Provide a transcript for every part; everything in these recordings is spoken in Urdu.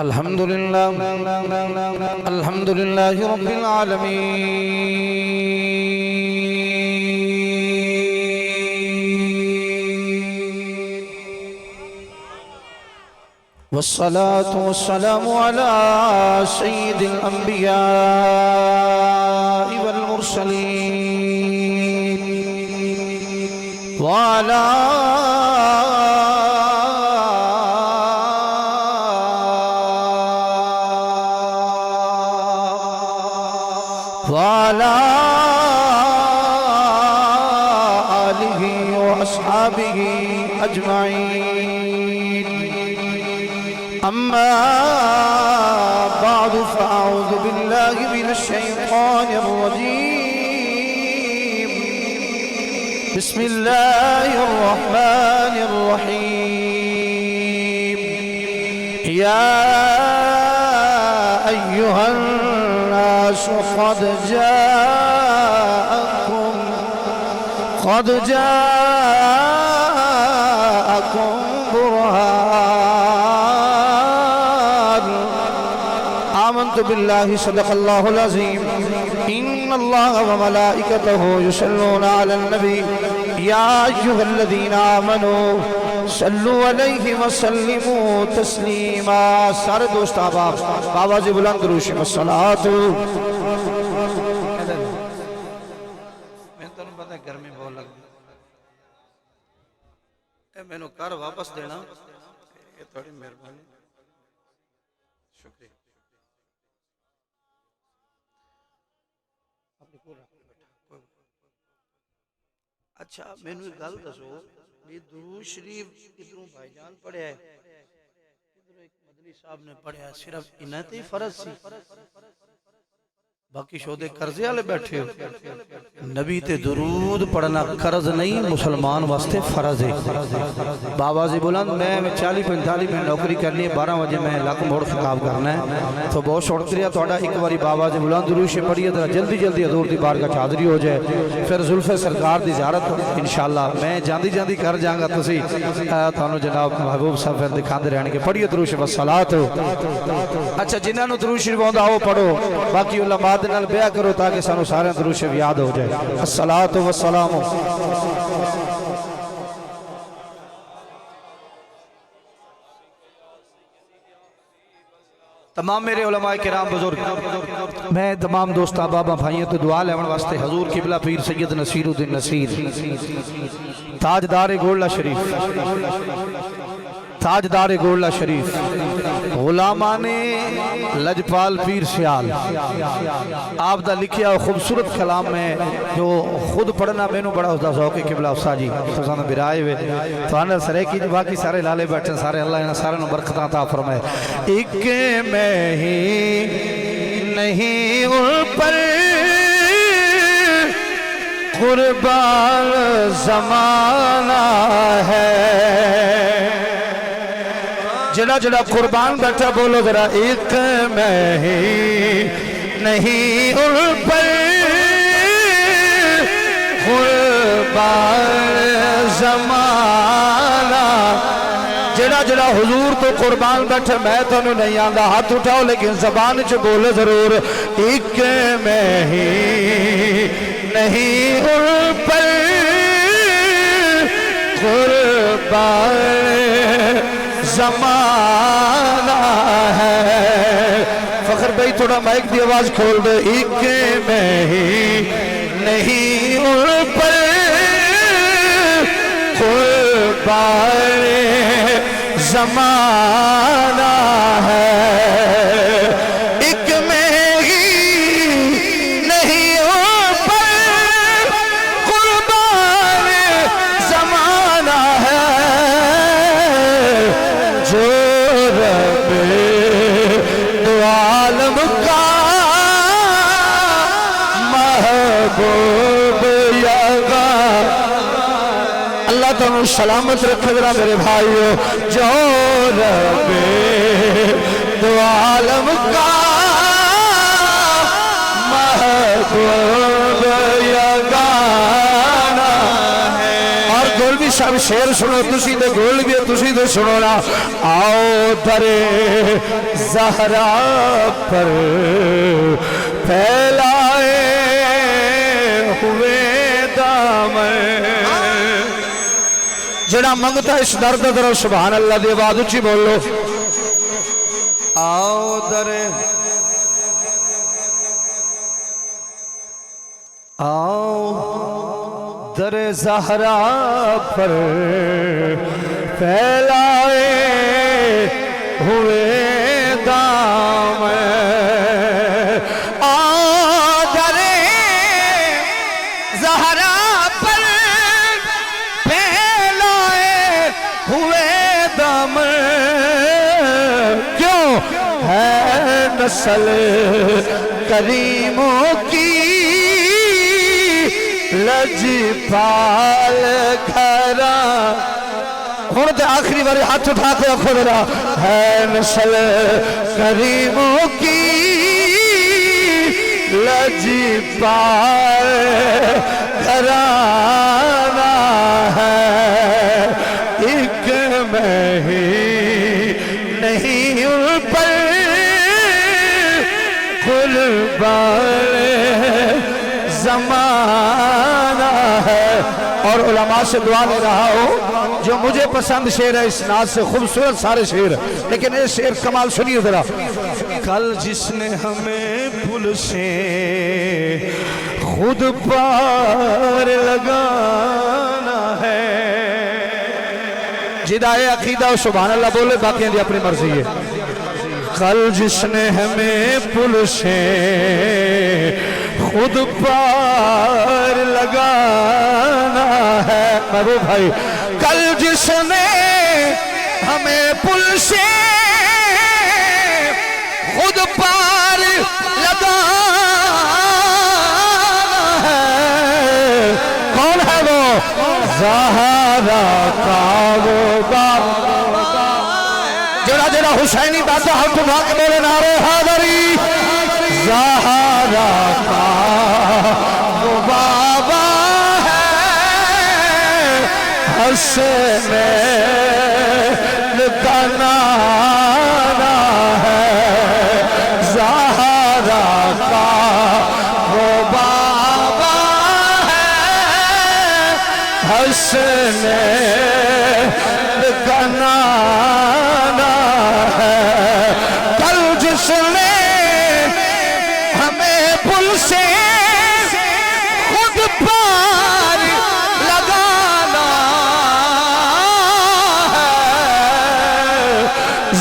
الحمد لله رب العالمين، والصلاة والسلام على سيد الأنبياء والمرسلين وعلى آله وأصحابه أجمعين. أما بعد فأعوذ بالله من الشيطان الرجيم. بسم الله الرحمن الرحيم. يا أيها الناس قد جاءكم برهان. آمنت بالله صدق الله العظيم. إن الله وملائكته يصلون على النبي يا أيها الذين آمنوا صلوا علیہ وسلموا تسلیما. سارے دوست آباب آواز بلند روش والصلاة. میں تو نہیں پتا گرمی بہت لگ گئی. میں نے کار واپس دینا. یہ تھوڑی مہربانی. شکریہ. اچھا میں نے گل دسو یہ درود شریف ادھروں بھائی جان پڑھیا ہے, ادھروں ایک مدنی صاحب نے پڑھیا ہے. صرف انہیں تے فرض سی, باقی شودے قرضے والے بیٹھے ہو. نبی تے درود پڑھنا قرض نہیں, مسلمان واسطے فرض ہے. بابا جی بلند میں 40-45 منٹ نوکری کرنی ہے, 12 بجے میں لاکھ موڑ خطاب کرنا ہے. تو بہت شکریہ تھوڑا. ایک باری بابا جی بلند درود شریف پڑھیے ذرا جلدی جلدی حضور دی بارگاہ وچ حاضری ہو جائے, پھر زلف سرکار دی زیارت انشاءاللہ. میں جاندی جاندی کر جاؤں گا, تسی تھانوں جناب محبوب صاحب پھر دکھاندے رہن کے. پڑھیے درود شریف والصلاۃ. اچھا جنہاں نوں درود شریف آوندا آؤ پڑھو, باقی علماء دے نال بیعت کرو تاکہ سانو سارے درود شریف یاد ہو جائے. الصلاۃ والسلام. تمام میرے علماء کرام بزرگ, میں تمام دوست احباب بھائیوں تو دعا لیون واسطے حضور قبلہ پیر سید نصیر الدین نصیر تاجدار گولڈا شریف, تاجدار گولڈا شریف, غلامان لجپال پیر سیال آپ دا لکھیا خوبصورت کلام میں جو خود پڑھنا میں نو بڑا اس دا ذوق قبلہ افسا جی تو سانا برائے ہوئے تو آنے سرے کی باقی سارے لالے بیٹھیں سارے اللہ انہیں سارے نو برکتاں عطا فرمائے. ایک میں ہی نہیں ان پر قربان زمانہ ہے. جڑا جڑا قربان بیٹھا بولو ذرا. ایک میں ہی نہیں ان پر قربان زمانہ. جڑا جڑا حضور تو قربان بیٹھے میں تو نہیں آندا ہاتھ اٹھاؤ لیکن زبان چ بولے ضرور. ایک میں ہی نہیں ان پر قربان زمانہ ہے. فخر بھائی تھوڑا مائک دی آواز کھول دے. ایک میں ہی نہیں ان پر قربان زمانہ ہے. ایک میں ہی نہیں ان پر قربان زمانہ ہے. جو رب دو عالم کا محبوب یگاں, اللہ تمہیں سلامت رکھے ذرا میرے بھائیو. جو رب دو عالم کا محبوب یگاں صاحب شیر سنو تسی دے گول بھی تسی دے سنو نا آؤ در زہرا پر پھیلائے ہوئے دامن جڑا منگتا اس درد درو سبحان اللہ دی آواز اچھی بولو آؤ در زہرا پر پھیلائے ہوئے دامن آؤ در زہرا پر پھیلائے ہوئے دامن کیوں ہے نسل کریموں کی لجپال گھرا ہوں تو آخری بار ہاتھ اٹھا کے رکھو ذرا ہے نسل کریموں کی لجپال گھرانا ہے ایک میں ہی نہیں ان پر قربان زمانہ ہے اور علماء سے دعا لے رہا ہوں جو مجھے پسند شعر ہے اس ناز سے خوبصورت سارے شعر لیکن یہ شعر کمال سنیے ذرا کل جس نے ہمیں پل سے خود پار لگانا ہے جدائے عقیدہ سبحان اللہ بولے باقی ہیں اپنی مرضی ہے کل جس نے ہمیں پل سے خود پار لگانا ہے محبوب بھائی کل جس نے ہمیں پل سے خود پار لگانا ہے کون ہے وہ زہرا کا وہ باپ جڑا جڑا حسینی دادا ہاتھ اٹھا کے بولے نعرہ حیدری زہرا کا وہ بابا ہے حسین کا نانا ہے زہرا کا وہ بابا ہے حسین کا نانا ہے کل جس نے پل سے خود پار لگانا ہے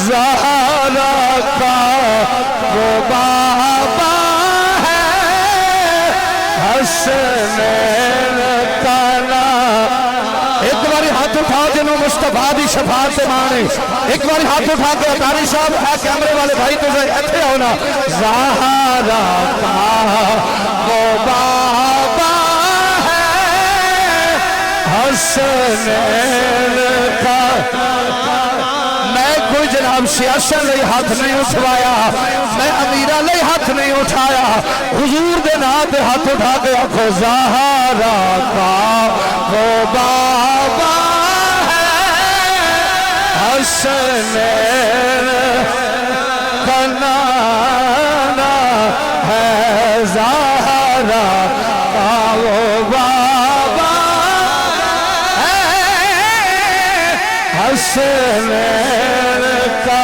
زہرا کا وہ بابا ہے حسنین کا نام ایک باری ہاتھ اٹھا جنہوں مصطفیٰ دی شفاعت سے مانے ایک باری ہاتھ اٹھا کے اتاری صاحب ہے کیمرے والے بھائی تو ایتھے ہونا زہرا کا وہ بابا ہے حسنین کا میں کوئی جناب سیاست لئی ہاتھ نہیں اٹھوایا میں امیرہ لئی ہاتھ نہیں اٹھایا حضور دے نام دے ہاتھ اٹھا کے آنکھو زہرا کا وہ بابا حسنین کا نانا ہے زہرا کا وہ بابا ہے حسنین کا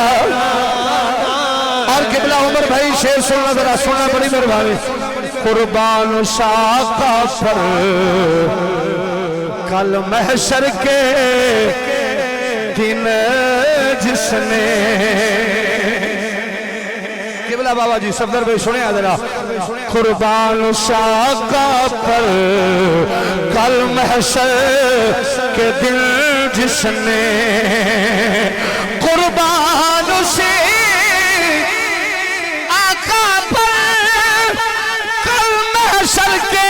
اور قبلہ عمر بھائی شیر سننا ذرا سننا بڑی مہربانی قربان شاقہ پر کل محشر کے دن جس نے قبلہ بابا جی صفدر بھائی سنے آدھرا قربان شاقہ پر کل محشر کے دن جس نے قربان سے آقا پر کل محشر کے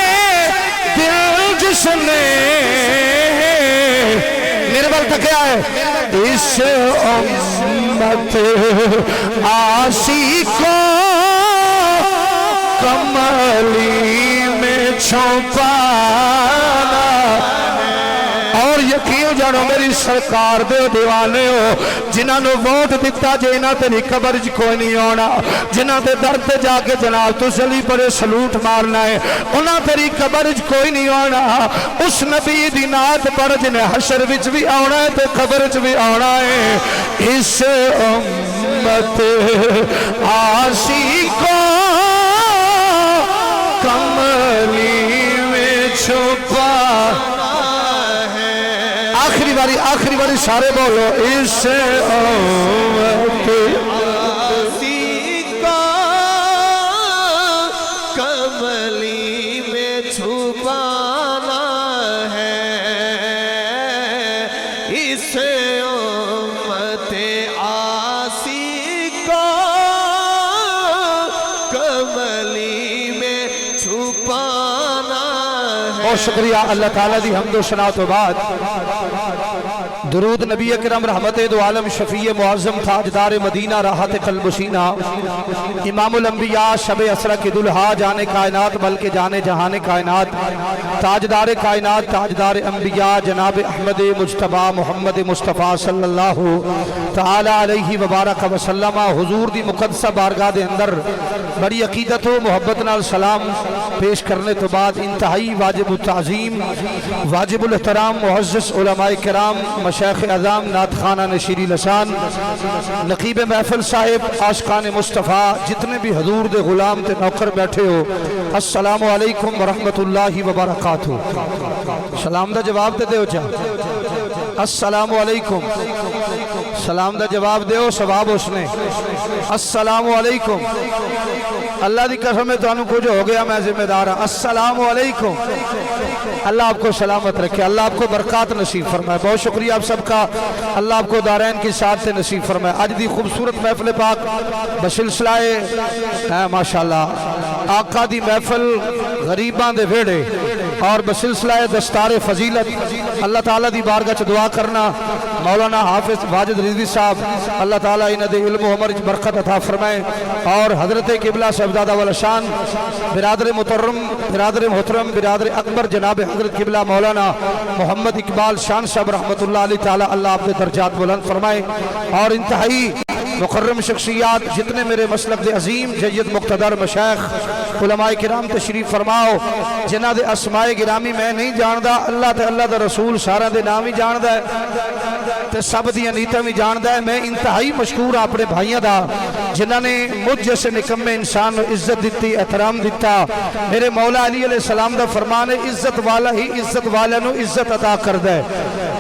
دل جس نے نرمل تک کیا ہے اس امت آسی کو کملی میں چھپانا اور یقین جانو میری سرکار دے دیوانے ہو جنہاں نو ووٹ دیتا جے انہاں تیری قبر وچ کوئی نہیں آنا جنہاں دے در تے جا کے جناب تو سلی پڑے سلوٹ مارنا ہے انہاں تیری قبر وچ کوئی نہیں آنا اس نبی دی نعت پڑھ جنہیں حشر وچ بھی آنا ہے تے قبر وچ بھی آنا ہے اس امت عاشقوں کملی میں چھپا آخری باری سارے بولو اس امت عاشقوں کملی میں چھپانا ہے اس امت عاشقوں کملی میں چھپانا ہے بہت شکریہ اللہ تعالیٰ دی حمد و ثنا تو بعد درود نبی اکرم رحمت دو عالم شفیع معظم تاجدار مدینہ راحت قلب و سینہ امام الانبیاء شب اسرہ کی دلہا جانے کائنات بلکہ جانے جہان کائنات تاجدار کائنات تاجدار انبیاء جناب احمد مجتبہ محمد مصطفیٰ صلی اللہ تعالی علیہ وبارک وسلم حضور دی مقدسہ بارگاہ دے اندر بڑی عقیدت و محبت نال سلام پیش کرنے تو بعد انتہائی واجب التعظیم واجب الاحترام معزز علماء کرام مشایخ اعظام نعت خانہ نشیری لسان نقیب محفل صاحب عاشقان مصطفیٰ جتنے بھی حضور دے غلام تے نوکر بیٹھے ہو السلام علیکم ورحمت اللہ وبرکاتہ سلام دا جواب دے دیو چاہ السلام علیکم سلام دا جواب دیو ثواب اس نے السلام علیکم اللہ دی قسم میں تو انہوں کچھ ہو گیا میں ذمہ دار ہوں السلام علیکم اللہ آپ کو سلامت رکھے اللہ آپ کو برکات نصیب فرمائے بہت شکریہ آپ سب کا اللہ آپ کو دارین کی ساتھ سے نصیب فرمائے آج دی خوبصورت محفل پاک بسلسلہ ماشاءاللہ آقا دی محفل غریباں دے ویڑے اور بسلسلہ دستار فضیلت اللہ تعالیٰ دی بارگاہ چ دعا کرنا مولانا حافظ واجد رضوی صاحب اللہ تعالیٰ انہ دے علم و عمر برکت عطا فرمائے اور حضرت قبلہ صاحبزادہ والا شان برادر محترم برادر اکبر جناب حضرت قبلہ مولانا محمد اقبال شان صاحب رحمت اللہ علیہ تعالیٰ اللہ آپ دے درجات بلند فرمائے اور انتہائی مکرم شخصیات جتنے میرے مسلک دے عظیم جید مقتدر مشایخ علماء کرام تشریف فرماؤ جنہ دے اسماء گرامی میں نہیں جاندہ اللہ تے اللہ دے رسول سارا دے نام ہی جاندہ ہے تے سب دیا نیتہ بھی جاندہ ہے میں انتہائی مشکور اپنے بھائیاں دا جنہ نے مجھ جیسے نکمے انسان عزت دیتی احترام دیتا میرے مولا علی علیہ السلام دا فرمان ہے عزت والا ہی عزت والا نو عزت عطا کر دے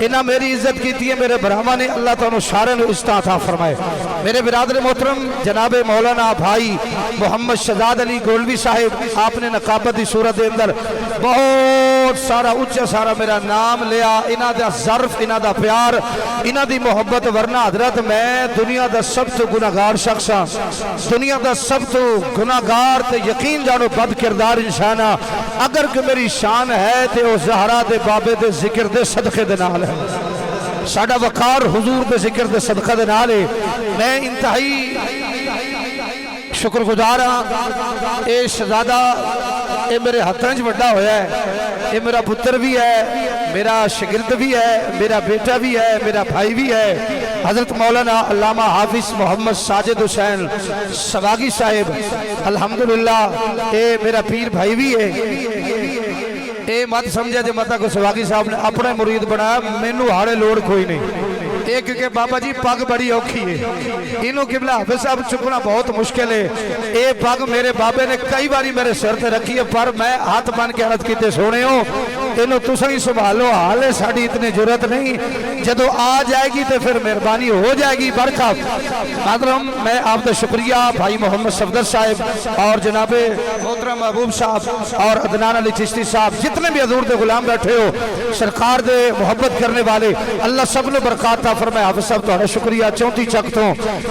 انہاں میری عزت کیتی ہے میرے برہمہ نے اللہ تعالیٰ سارے نو عزت عطا فرمائے میرے برادر محترم جناب مولانا بھائی محمد شہزاد علی گولوی صاحب آپ نے نقابت دی صورت دے اندر بہت سارا اچھا سارا میرا نام لیا انہاں دا ظرف انہاں دا پیار انہاں دی محبت ورنہ حضرت میں دنیا دا سب تو گناہگار شخص ہاں دنیا دا سب تو گناہگار تے یقین جانو بد کردار انسان اگر کہ میری شان ہے تے او زہرا دے بابے دے ذکر دے صدقے دے نال ہے ساڑھا وقار حضور دے ذکر دے صدقہ دے نال ہے میں انتہائی شکر گزار ہاں اے شہزادہ اے میرے ہتھنج بڑا ہویا ہے اے میرا پتر بھی ہے میرا شگرد بھی ہے میرا بیٹا بھی ہے میرا بھائی بھی ہے حضرت مولانا علامہ حافظ محمد ساجد حسین سواگی صاحب الحمدللہ اے میرا پیر بھائی بھی ہے اے مت سمجھا جے متا کو سواگی صاحب نے اپنے مرید بنایا مینوں ہاڑے لوڑ کوئی نہیں ایک کہ بابا جی پاگ بڑی اوکھی ہے انہوں قبلہ حافظ صاحب چکنا بہت مشکل ہے اے پاگ میرے بابے نے کئی باری میرے سر تے رکھی ہے پر میں ہاتھ بن کے عرض کیتے سونے ہوں انہوں تسا ہی سنبھالو حالے ساڑی اتنی ضرورت نہیں جدو آ جائے گی تو پھر مہربانی ہو جائے گی برکت محترم میں آپ کا شکریہ بھائی محمد صفدر صاحب اور جناب محترم محبوب صاحب اور عدنان علی چشتی صاحب جتنے بھی حضور دے غلام بیٹھے ہو سرکار دے محبت کرنے والے اللہ سب نے برکات تا فرمائے حافظ صاحب تمہارا شکریہ 34 چک تو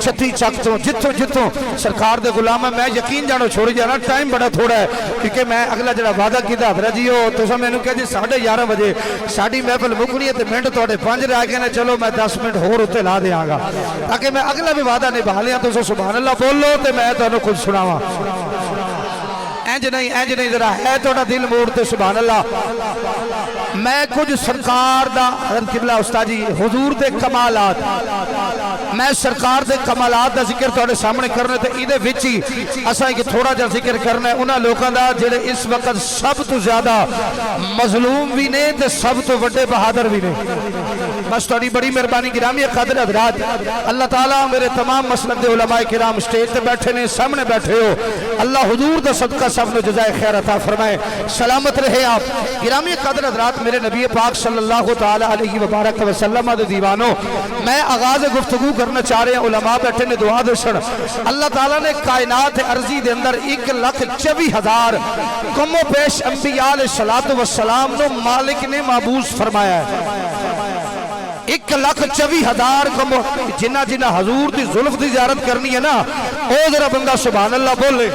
36 چک تو جتوں سرکار دے غلام میں یقین جانو چھوڑی جانا ٹائم بڑا تھوڑا ہے کیونکہ میں اگلا جڑا وعدہ کیتا حضرت جی ہو تو سب میں نے کہا جی 11:30 بجے ساڑی محفل مکنی ہے تو منٹ توڑے 5 رہ گئے نے چلو میں 10 منٹ ہور ہوتے لا دے آگا تاکہ میں اگلا بھی وعدہ نہیں بھالیا تو سبحان اللہ بول لو تو میں تو کچھ سناوا انج نہیں ذرا ہے توڑا دل موڑتے سبحان اللہ میں کچھ سرکار دا حضرت قبلہ استاد جی حضور دے کمالات میں سرکار دے کمالات دا ذکر تھوڑے سامنے کرنے تے ایدے وچی اساں کہ تھوڑا جا ذکر کرنا ہے انہاں لوکاں دا جڑے اس وقت سب تو زیادہ مظلوم بھی نے تے سب تو بڑے بہادر بھی نے بس تھوڑی بڑی مہربانی گرامی قادر حضرات اللہ تعالیٰ میرے تمام مسلک دے علماء کرام سٹیج تے بیٹھے نے سامنے بیٹھے ہو اللہ حضور دا صدقہ سب نے جزائے خیر عطا فرمائے سلامت رہے آپ گرامی قادر حضرات میرے نبی پاک صلی اللہ تعالیٰ علیہ وبارک وسلم دے دیوانوں میں آغاز گفتگو کرنا چاہ رہے ہیں علماء بیٹھے نے دعا دے سن اللہ تعالیٰ نے کائنات عرضی دے اندر 1,24,000 کم و پیش انبیاء علیہ السلام نو مالک نے معبوس فرمایا ہے 1,24,000 کم جنہ جنہ حضور دی ظلف دی زیارت کرنی ہے نا او ذرا بندہ سبحان اللہ بولے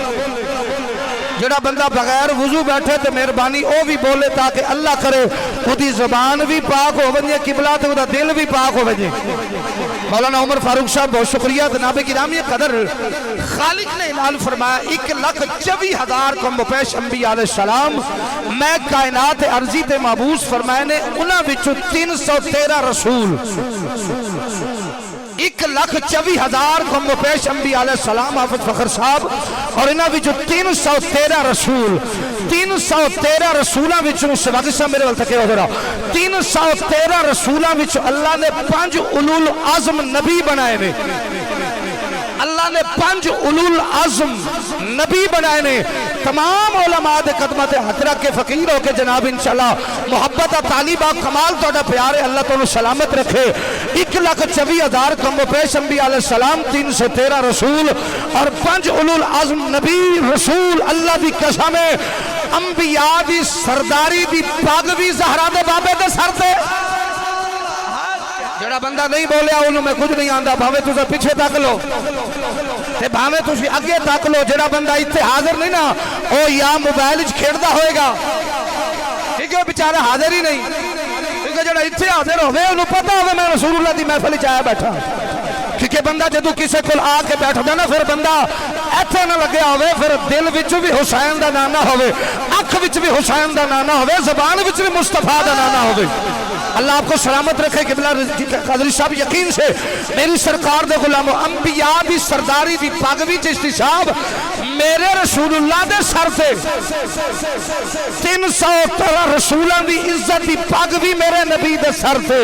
جڑا بندہ بغیر وضو بیٹھے تے مہربانی او بھی بولے تاکہ اللہ کرے وہ دی زبان بھی پاک ہو ونجے قبلہ تے وہ دا دل بھی پاک ہو ونجے مولانا عمر فاروق صاحب بہت شکریہ جناب گرامی قدر خالق نے اعلان فرمایا 1,24,000 کم پیش انبیاء علیہ السلام میں کائنات عرضی تے معبوس فرمائے نے انہاں وچوں 313 رسول 1,24,000 کم پیش انبیاء علیہ السلام حافظ فخر صاحب اور انہاں وچوں 313 رسول 313 رسولاں وچوں سواگی صاحب میرے والتہ ہو ذرا 313 رسولاں وچوں اللہ نے 5 اولو العزم نبی بنائے نے اللہ نے 5 اولو العزم نبی بنائے نے تمام علماء دے قدمت ہاتھ رکھ کے فقیر ہو کے جناب انشاءاللہ محبت طالبہ کمال توڑا پیارے اللہ تو سلامت رکھے 1,24,000 کم و پیش انبیاء علیہ السلام 313 رسول اور 5 اولو العزم نبی رسول اللہ دی قسم انبیاء دی سرداری دی پاگ بھی زہرہ دے بابے دے سر دے جڑا بندہ نہیں بولیا انہوں میں کچھ نہیں آندہ بھاوے تُسے پیچھے تک لو تے بھاوے تُسے اگے تک لو جڑا بندہ اتھے حاضر نہیں نا او یا موبائل کھیڑتا ہوئے گا کیونکہ وہ بیچارہ حاضر ہی نہیں کیونکہ جڑا اتھے حاضر ہوئے انہوں پتہ ہوئے میں رسول اللہ دی محفل چاہے بیٹھا کیونکہ بندہ جدو کسے کل آ کے بیٹھ دا نا پھر بندہ ایتھے نہ لگیا ہوئے پھر دل وچ بھی حسین دا نانا ہوئے اکھ وچ بھی حسین دا نانا ہوئے زبان وچ بھی مصطفیٰ دا نانا ہوئے اللہ آپ کو سلامت رکھے قبلہ قادری صاحب یقین سے میری سرکار دے غلاموں انبیاء دی سرداری دی پاگوی چشتی صاحب میرے رسول اللہ دے سر سے 313 رسولان دی عزت دی پاگوی میرے نبی دے سر سے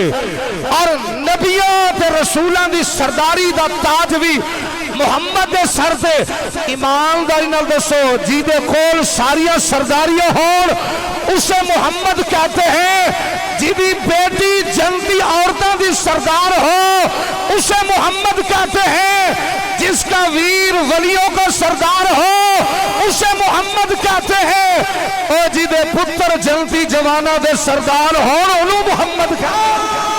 اور نبیوں دے رسولان دی سرداری دا تاج بھی محمد دے سر سے ایمانداری نال دسو جی دے کول ساریاں سرداریاں ہون اسے محمد کہتے ہیں جی دی بیٹی جنتی عورتوں دی سردار ہو اسے محمد کہتے ہیں جس کا ویر ولیوں کا سردار ہو اسے محمد کہتے ہیں اور جی دے پتر جنتی جوانہ دے سردار ہو انہوں محمد کہتے ہیں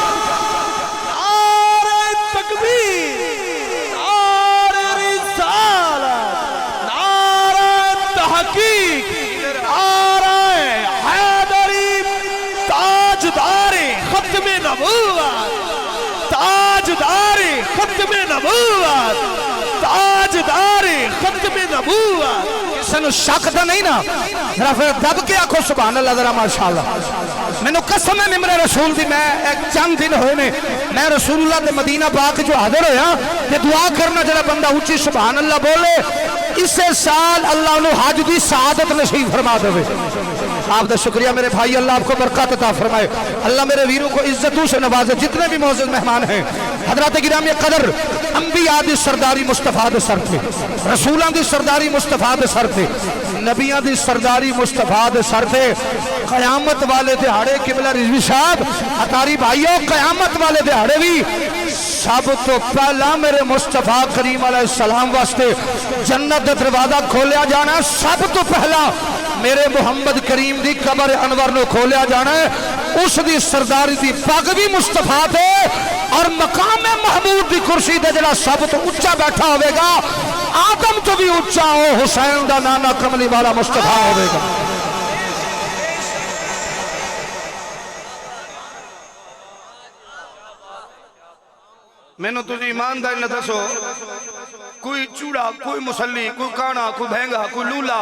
نعرہ تکبیر نعرہ رسالت نعرہ تحقیق نعرہ حیدری تاجدار ختم نبوت تاجدار ختم نبوت تاجدار ختم نبوت سنو شک دا نہیں نا ذرا پھر دب کے آکھو سبحان اللہ ذرا ماشاءاللہ میں نے قسم ہے ممبر رسول دی میں ایک چند دن ہوئے نے میں رسول اللہ دے مدینہ پاک جو حاضر ہویا کہ دعا کرنا جڑا بندہ اونچی سبحان اللہ بولے اسے سال اللہ انہوں حج دی سعادت نصیب فرما دے آپ دا شکریہ میرے بھائی اللہ آپ کو برکات عطا فرمائے اللہ میرے ویروں کو عزتوں سے نوازے جتنے بھی معزز مہمان ہیں حضرات گرامی قدر انبیاء دی سرداری مصطفیٰ دے سر تھے رسولان دی سرداری مصطفیٰ دے سر تھے نبیان دی سرداری مصطفیٰ دے سر تھے قیامت والے دہاڑے قبلہ رضوی صاحب اتاری بھائیوں قیامت والے دہاڑے بھی سب تو پہلا میرے مصطفیٰ کریم علیہ السلام واسطے جنت دروازہ کھولیا جانا سب تو پہلا میرے محمد کریم دی قبر انور نو کھولیا جانا ہے اس دی سرداری دی پاگ بھی مصطفیٰ دے اور مقام محمود دی کرسی دے جڑا سب تو اچھا بیٹھا ہوئے گا آدم تو بھی اچھا ہو حسین دا نانا کملی والا مصطفیٰ ہوئے گا میں نے تجھے ایمانداری نہ دسو کوئی چوڑا کوئی مسلی کوئی کانا کوئی بھینگا کوئی لولا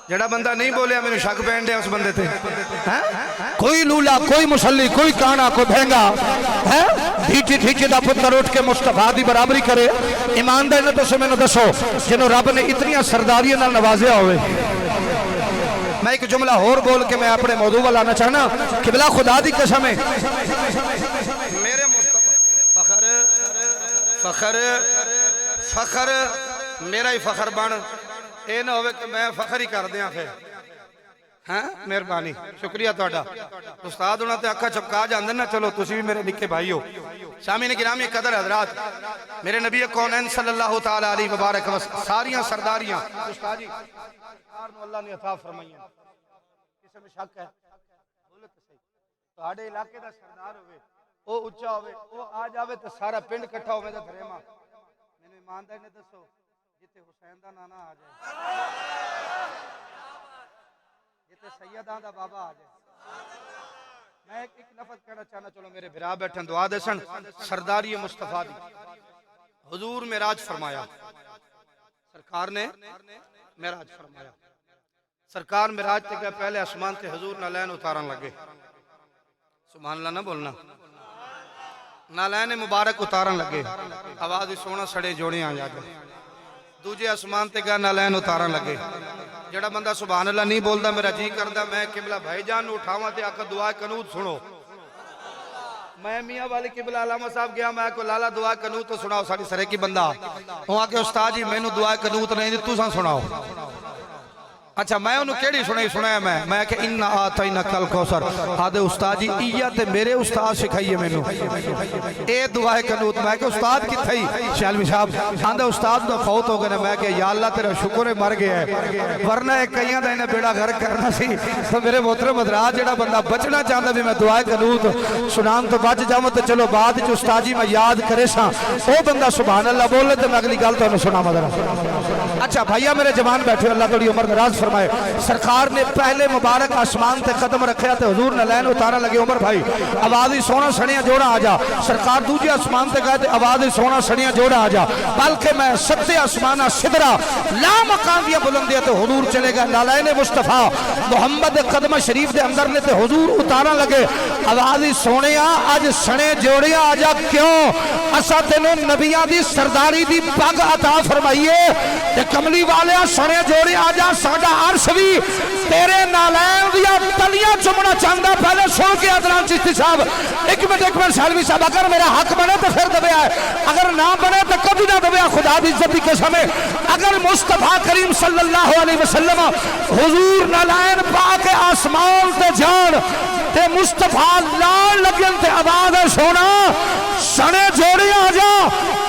جڑا بندہ نہیں بولیا میرے شک پہن دیا اس بندے تھے کوئی لولا کوئی مسلی کوئی کانا کوئی بھینگا ڈھیچی ڈھیچی دا پتر اٹھ کے مصطفیٰ دی برابری کرے ایماندار نے تو سے میں نے دسو جنہوں رب نے اتنی سرداریاں نال نوازیا ہوئے میں ایک جملہ اور بول کے میں اپنے موضوع والا آنا چاہنا قبلہ خدا دی قسم ہے میرے مصطفیٰ فخر میرا ہی فخر بن اے نہ ہوئے کہ میں فخر ہی کر دیا پھر ہاں مہربانی شکریہ تہاڈا استاد ہونا تے اکھا چپکا جاندے نا چلو تسی بھی میرے نکے بھائی ہو سامعین گرامی قدر حضرات میرے نبی کونین صلی اللہ تعالی علیہ وبارک وسلم ساریاں سرداریاں استاد جی سرکار نو اللہ نے عطا فرمائیاں کسے میں شک ہے بولو تے صحیح تہاڈے علاقے دا سردار ہوئے او اونچا ہوئے او آ جاوے تے سارا پنڈ اکٹھا ہوے تے دھریما مینوں ایماندار نے دسو جتے حسین دا نانا آ جائے جتے سیداں دا بابا آ جائے میں ایک لفظ کہنا چاہنا چلو میرے بھرا بیٹھن دعا دسن سرداری مصطفیٰ دی حضور معراج فرمایا سرکار نے معراج فرمایا سرکار معراج تے گئے پہلے آسمان تے حضور نالین اتارن لگے سبحان اللہ نہ بولنا نالین مبارک اتارن لگے آواز سونا سڑے جوڑے آ جا گئے دوجے آسمان تے گئے نالین اتارن لگے جڑا بندہ سبحان اللہ نہیں بولدا میرا جی کردا میں قبلہ بھائی جان نو اٹھاواں تے آکھا دعا قنوت سنو میں میاں والے قبلہ علامہ صاحب گیا میں کو لالا دعا قنوت تو سناؤ ساڑی سرے کی بندہ ہوں آکے استاد جی میں نو دعا قنوت نہیں دی تو سان سناؤ اچھا میں انہوں کیڑی سنایا میں کہ انہا آتائنا کل کوثر آدھے استاد جی ایہ تے میرے استاد سکھائیے میں نو اے دعائے قنوت میں کہ استاد کی تھئی شیالوی صاحب آدھے استاد دا فوت ہو گئے میں کہ یا اللہ تیرا شکر مر گیا ہے ورنہ ایک کئیاں دا انہیں بیڑا گھر کرنا سی تو میرے محترم حضرات جڑا بندہ بچنا چاہتا بھی میں دعائے قنوت سنان تو بچ جاؤں تو چلو بعد جو استاد جی میں یاد کرے ساں او بندہ سبحان اللہ بول لے تو میں اگلی گل تو انہوں سنا مدرہ اچھا بھائیہ میرے جوان بیٹھے اللہ توڑی عمر دراز فرمائے سرکار نے پہلے مبارک آسمان تے قدم رکھیا تے حضور نے لین اتارا لگے عمر بھائی آوازی سونا سڑیاں جوڑا آ جا سرکار دوجی آسمان تے گئے تے آوازی سونا سڑیاں جوڑا آ جا بلکہ میں ستے آسمانہ صدرہ لا مقام دیا بلندیا تے حضور چلے گا لالین مصطفیٰ محمد قدم شریف دے اندر نے تے حضور اتارا لگے آوازی سونیاں آج سنے جوڑیاں آ جا کیوں اسا تینوں نبیاں دی سرداری دی پگ عطا فرمائیے تے کملی والے سنے جوڑیاں آ جا ساڑا عرش بھی تیرے نالین دیا تلیاں چمنا چاندہ پہلے سن کے ادران چشتی صاحب ایک منٹ سالوی صاحب اگر میرا حق بنے تو پھر دبے آئے اگر نہ بنے تو کبھی نہ دبے آئے خدا دی عزتی کے سمیں اگر مصطفیٰ کریم صلی اللہ علیہ وسلم حضور نالین پاک آسمان تے جان تے مصطفیٰ لال لگن تے آواز سونا سنے جوڑی آ جا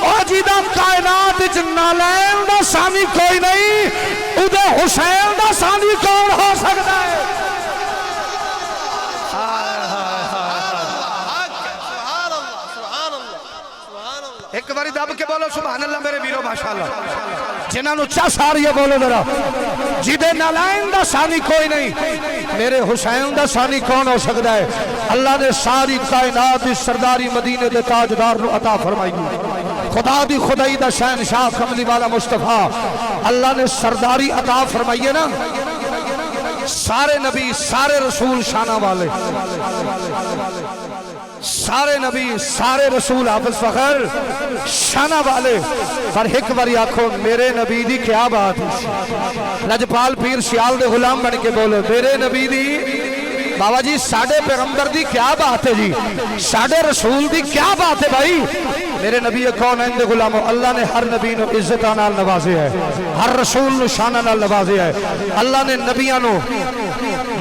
اور جیدہ کائنات نالین دا سامی کوئی نہیں ادھے حسین دا سانی کون ہو سکتا ہے ایک باری دب کے بولو سبحان اللہ میرے بیرو ماشاءاللہ جنہاں نو چاس آ رہی ہے بولو ذرا جیدے نالین دا سانی کوئی نہیں میرے حسین دا سانی کون ہو سکتا ہے اللہ نے ساری کائنات دی سرداری مدینے دے تاجدار نو عطا فرمائی خدا دی خدائی دا شہنشاہ کملی والا مصطفیٰ اللہ نے سرداری عطا فرمائیے نا سارے نبی سارے رسول شانہ والے سارے نبی سارے رسول حافظ فخر شانہ والے پر ایک باری آنکھوں میرے نبی دی کیا بات ہے لجپال پیر سیال دے غلام بن کے بولو میرے نبی دی بابا جی ساڑھے پیغمبر دی کیا بات ہے جی ساڑھے رسول دی کیا بات ہے بھائی میرے نبی کون ہیں دے غلاموں اللہ نے ہر نبی نو عزتہ نال نوازے ہے ہر رسول نو شانہ نال نوازے ہے اللہ نے نبیاں نو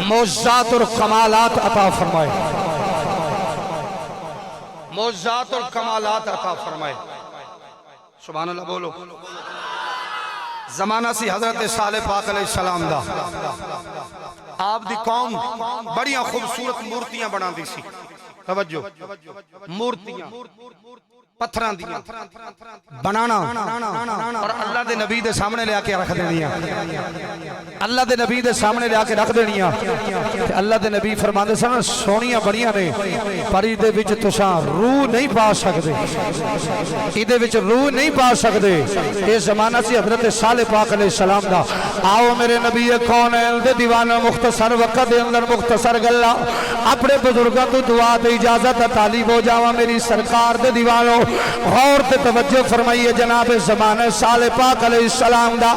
معجزات اور کمالات عطا فرمائے معجزات اور کمالات عطا فرمائے سبحان اللہ بولو زمانہ سی حضرت صالح پاک علیہ السلام دا آپ دی قوم بڑیاں خوبصورت مورتیاں بنا دی سی توجہ مورتیاں پتھران دیاں بنانا اور اللہ اللہ دے نبی دے سامنے لے کے رکھ دینیاں اللہ دے نبی دے سامنے لے کے رکھ دینیاں اللہ دے نبی فرماندے سن سونیاں بڑیاں نے پر ایدے وچ تساں روح نہیں پا سکدے ایدے وچ روح نہیں پا سکدے یہ زمانہ سی حضرت صالح پاک علیہ السلام دا آؤ میرے نبی کونین دے دیوانہ مختصر وقت دے اندر مختصر گلہ اپنے بزرگاں تو دعا دے اجازت طالب ہو جاواں میری سرکار دے دیوانوں غور تے توجہ فرمائیے جناب زمانہ صالح پاک علیہ السلام دا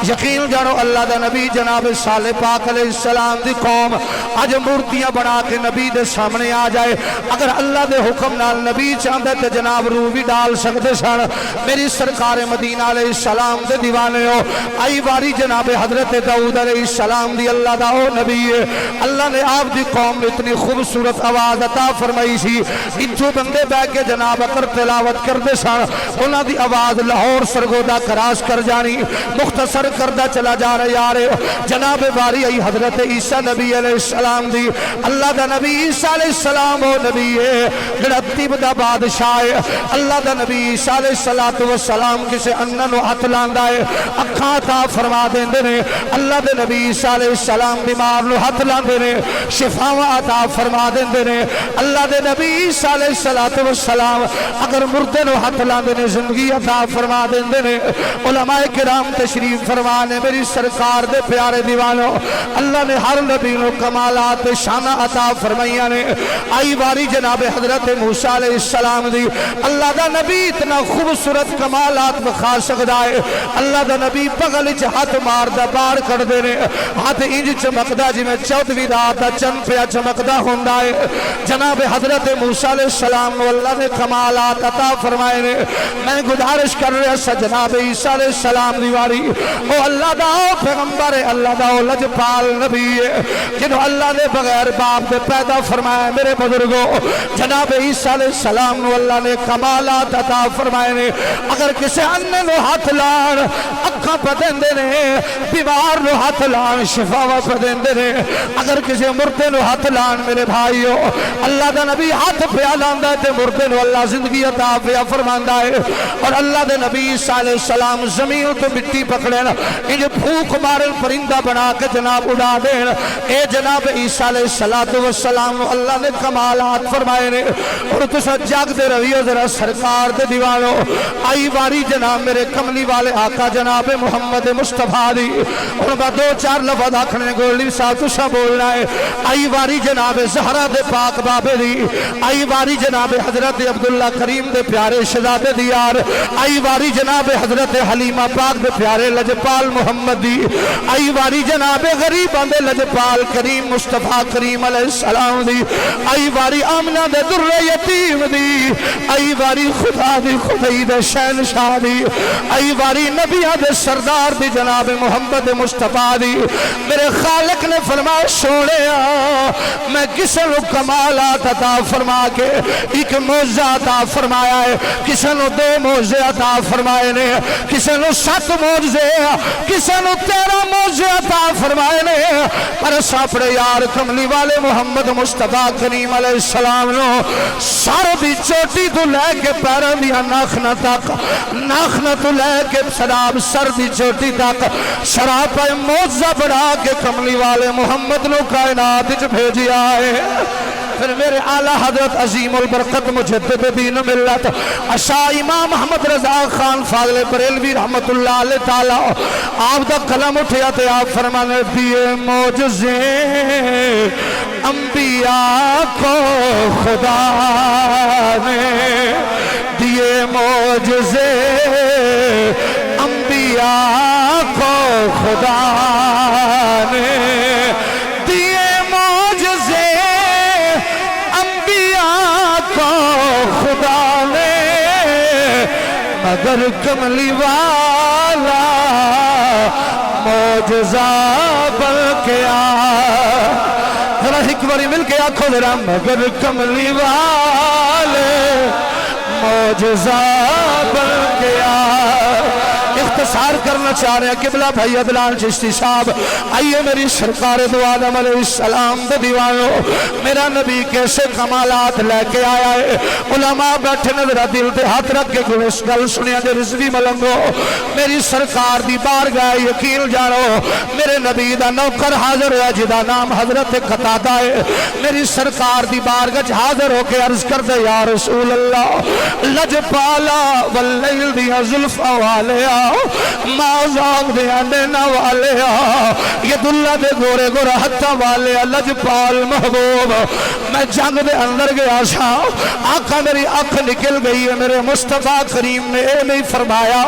یقین جانو اللہ دا نبی جناب صالح پاک علیہ السلام دی قوم آج مورتیاں بنا کے نبی دے سامنے آ جائے اگر اللہ دے حکم نال نبی چاہندے تے جناب روح بھی ڈال سکتے سن میری سرکار مدینہ علیہ السلام دے دیوانے ہو آئی باری جناب حضرت داؤد علیہ السلام دی اللہ دا ہو نبی ہے اللہ نے آپ دی قوم میں اتنی خوبصورت آواز عطا فرمائی سی انچو بندے بے کے جناب اکر تلاوت کر دے سن انہاں دی آواز لاہور سرگودہ کراس کر جانی مختصر کردہ چلا جا رہے یارے جناب باری ای حضرت عیسیٰ نبی علیہ السلام دی اللہ دا نبی عیسیٰ علیہ السلام ہو نبی ہے جڑا طیب دا بادشاہ ہے اللہ دا نبی عیسیٰ علیہ السلام کسے انن و ہاتھ لاندہ ہے اکھاں عطا فرما دیندے نے اللہ دے نبی عیسیٰ علیہ السلام بیمار نو ہاتھ لاندے نے شفاوہ عطا فرما دیندے نے اللہ دے نبی عیسیٰ علیہ السلام اگر مردے نو ہاتھ لاندے نے زندگی عطا فرما دیندے نے علماء کرام تشریف فرمانے میری سرکار دے پیارے دیوانوں اللہ نے ہر نبی نو کمالات شانہ عطا فرمائیاں نے آئی باری جناب حضرت موسیٰ علیہ السلام دی اللہ دا نبی اتنا خوبصورت کمالات بخا سکدا ہے اللہ دا نبی بغل چ ہاتھ مار دا بار کر دے نے ہاتھ انج چمکدا جی میں چودھویں رات دا چن پیا چمکدا ہوندا ہے جناب حضرت موسیٰ علیہ السلام نو اللہ نے کمالات عطا فرمائے نے میں گزارش کر رہا سا جناب عیسیٰ علیہ السلام دیواری او اللہ دا پیغمبر ہے اللہ دا لجپال نبی ہے جنہوں اللہ نے بغیر باپ دے پیدا فرمایا میرے بزرگوں جناب عیسیٰ علیہ السلام نو اللہ نے کمالات عطا فرمائے نے اگر کسے اننے نو ہاتھ لان اکھاں پدندے نے بیمار نو ہاتھ لان شفاوہ پدندے نے اگر کسے مردے نو ہاتھ لان میرے بھائیو اللہ دا نبی ہاتھ پیا لاندہ ہے تے مردے نو اللہ زندگی عطا پیا فرماندہ ہے اور اللہ دے نبی عیسیٰ علیہ السلام زمین تو مٹی پکڑے نا انجھے پھوک مارن پرندہ بنا کے جناب اڑا دین اے جناب عیسیٰ علیہ السلام اللہ نے کمالات فرمائے نے اور تسا جاگ دے رویو ذرا سرکار دے دیوانو آئی باری جناب میرے کملی والے آقا جناب محمد مصطفیٰ دی اور با دو چار لفظ آکھنے گولی سا تسا بولنا ہے آئی باری جناب زہرہ دے پاک بابے دی آئی باری جناب حضرت عبداللہ کریم دے پیارے شہزادے دیار آئی باری جناب حضرت حلیمہ پاک دے پیارے لجپال محمد دی آئی باری جناب غریب دے لجپال کریم مصطفیٰ کریم علیہ السلام دی آئی باری آمنہ دے در یتیم دی آئی باری خدا دی خدای دے شہنشاہ دی آئی باری نبیہ دے سردار دی جناب محمد مصطفیٰ دی میرے خالق نے فرمایا سوڑیا میں کسے نو کمالات عطا فرما کے ایک موزہ عطا فرمایا ہے کسے نو دو موزے عطا فرمائے نے کسے نو 7 موزے کسے نو 13 موزے عطا فرمائے نے پر ساپڑے یار کملی والے محمد مصطفیٰ کریم علیہ السلام نو سارو دی چوٹی تو لے کے پیران دیا ناخنہ تک ناخنہ تو لے کے سراب سر دی چوٹی تک سراپا موزہ بڑھا کے کملی والے محمد نو کائنات جو بھیجی آئے پھر میرے اعلیٰ حضرت عظیم البرکت مجدد دین ملت اشاہ امام محمد رضا خان فاضل بریلوی رحمت اللہ علیہ تعالیٰ آپ دا قلم اٹھیا تے آپ فرمانے دیئے معجزے انبیاء کو خدا نے دیئے معجزے انبیاء کو خدا نے دیئے معجزے انبیاء کو خدا نے مگر کملی والا معجزہ بن کے ذرا ایک باری مل کے آنکھوں ذرا مگر کملی والے معجزہ بن کے اختصار کرنا چاہ رہے ہیں قبلہ بھائی عدلان چشتی صاحب آئیے میری سرکار دو عالم علیہ السلام دے دیوانو میرا نبی کیسے کمالات لے کے آیا ہے علماء بیٹھے نظرہ دل تے ہاتھ رکھ کے کوئی اس گل سنیا دے رضوی ملنگو میری سرکار دی بارگاہ یقین جانو میرے نبی دا نوکر حاضر ہے جدا نام حضرت قتادہ ہے میری سرکار دی بارگاہ حاضر ہو کے عرض کر دے یا رسول اللہ لجپالا واللیل دیا ظلفہ والیا مازاق دیا نینا والیا ید اللہ دے گورے گورا حتہ والیا لجپال محبوب میں جنگ دے اندر گیا سا آقا میری آنکھ نکل گئی ہے میرے مصطفیٰ کریم نے اے نہیں فرمایا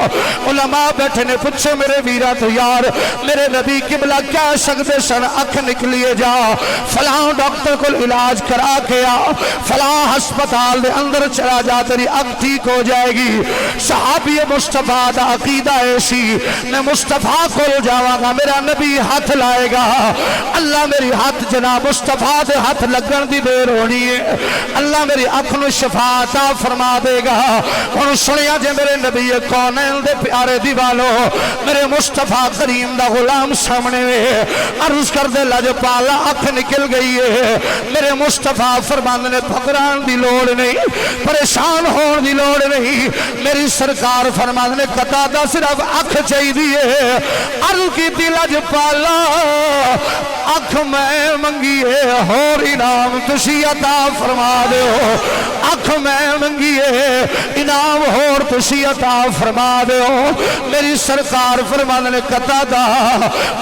علماء بیٹھے نے پوچھو میرے ویرہ تو یار میرے نبی قبلہ کیا شکتے سن آنکھ نکلیے جا فلاں ڈاکٹر کو علاج کرا کے آ فلاں ہسپتال دے اندر چلا جا تیری آنکھ ٹھیک ہو جائے گی صحابی مصطفیٰ دا عقیدہ ایسی میں مصطفیٰ کو جاواں گا میرا نبی ہاتھ لائے گا اللہ میری ہاتھ جناب مصطفیٰ دے ہاتھ لگن دی دیر ہونی ہے اللہ میری آنکھ نو شفا عطا فرما دے گا اور سنیا جے میرے نبی کونین دے پیارے دیوالو میرے مصطفیٰ کریم دا غلام سامنے عرض کر دے لجپالا آنکھ نکل گئی ہے میرے مصطفیٰ فرمان نے پھکران دی لوڑ نہیں پریشان ہون دی لوڑ نہیں میری سرکار فرمان نے قتادہ صرف آنکھ چاہی دیئے عرض کی دی لجپالا آنکھ میں منگیے اور انعام تسی عطا فرما دے ہو آنکھ میں منگیے انعام اور تسی عطا فرما دے ہو میری سرکار فرمان نے قتادہ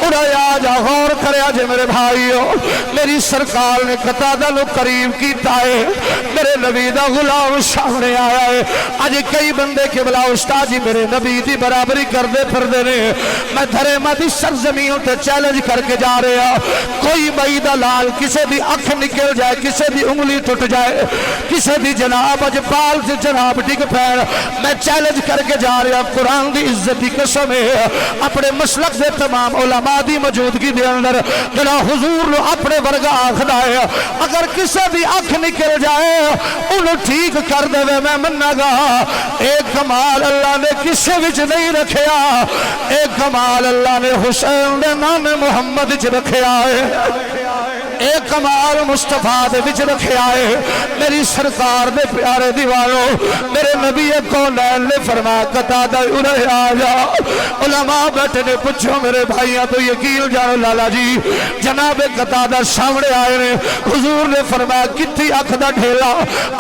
اڑایا جا غور کریا جے میرے بھائیو میری سرکار نے قتادہ لو قریب کیتا ہے میرے نبی دا غلام سامنے آیا ہے آج کئی بندے کے بلا استاد جی میرے نبی دی برابری کر دے پھر دے رہے میں دھرے مدی سرزمینوں تے چیلنج کر کے جا رہے ہیں کوئی بعیدہ لال کسے بھی اکھ نکل جائے کسے بھی انگلی ٹوٹ جائے کسے بھی جناب اجپال سے جناب ٹک پیر میں چیلنج کر کے جا رہا قرآن دی عزت کی قسم ہے اپنے مسلک سے تمام علماء دی موجودگی دے اندر جنا حضور لو اپنے ورگا آخدا ہے اگر کسے بھی اکھ نکل جائے انہوں ٹھیک کر دے میں مننا گا ایک کمال اللہ نے کسے وچ نہیں رکھیا ایک کمال اللہ نے حسین دے نام محمد وچ رکھیا ہے ایک کمال مصطفیٰ دے وچ رکھے آئے میری سرکار دے پیارے دیوانو میرے نبی کونین نے فرمایا قتادہ انہیں آجا علماء بیٹھے نے پوچھو میرے بھائیاں تو یقین جانو لالا جی جناب قتادہ سامنے آئے نے حضور نے فرمایا کتھی اکھ دا ڈھیلا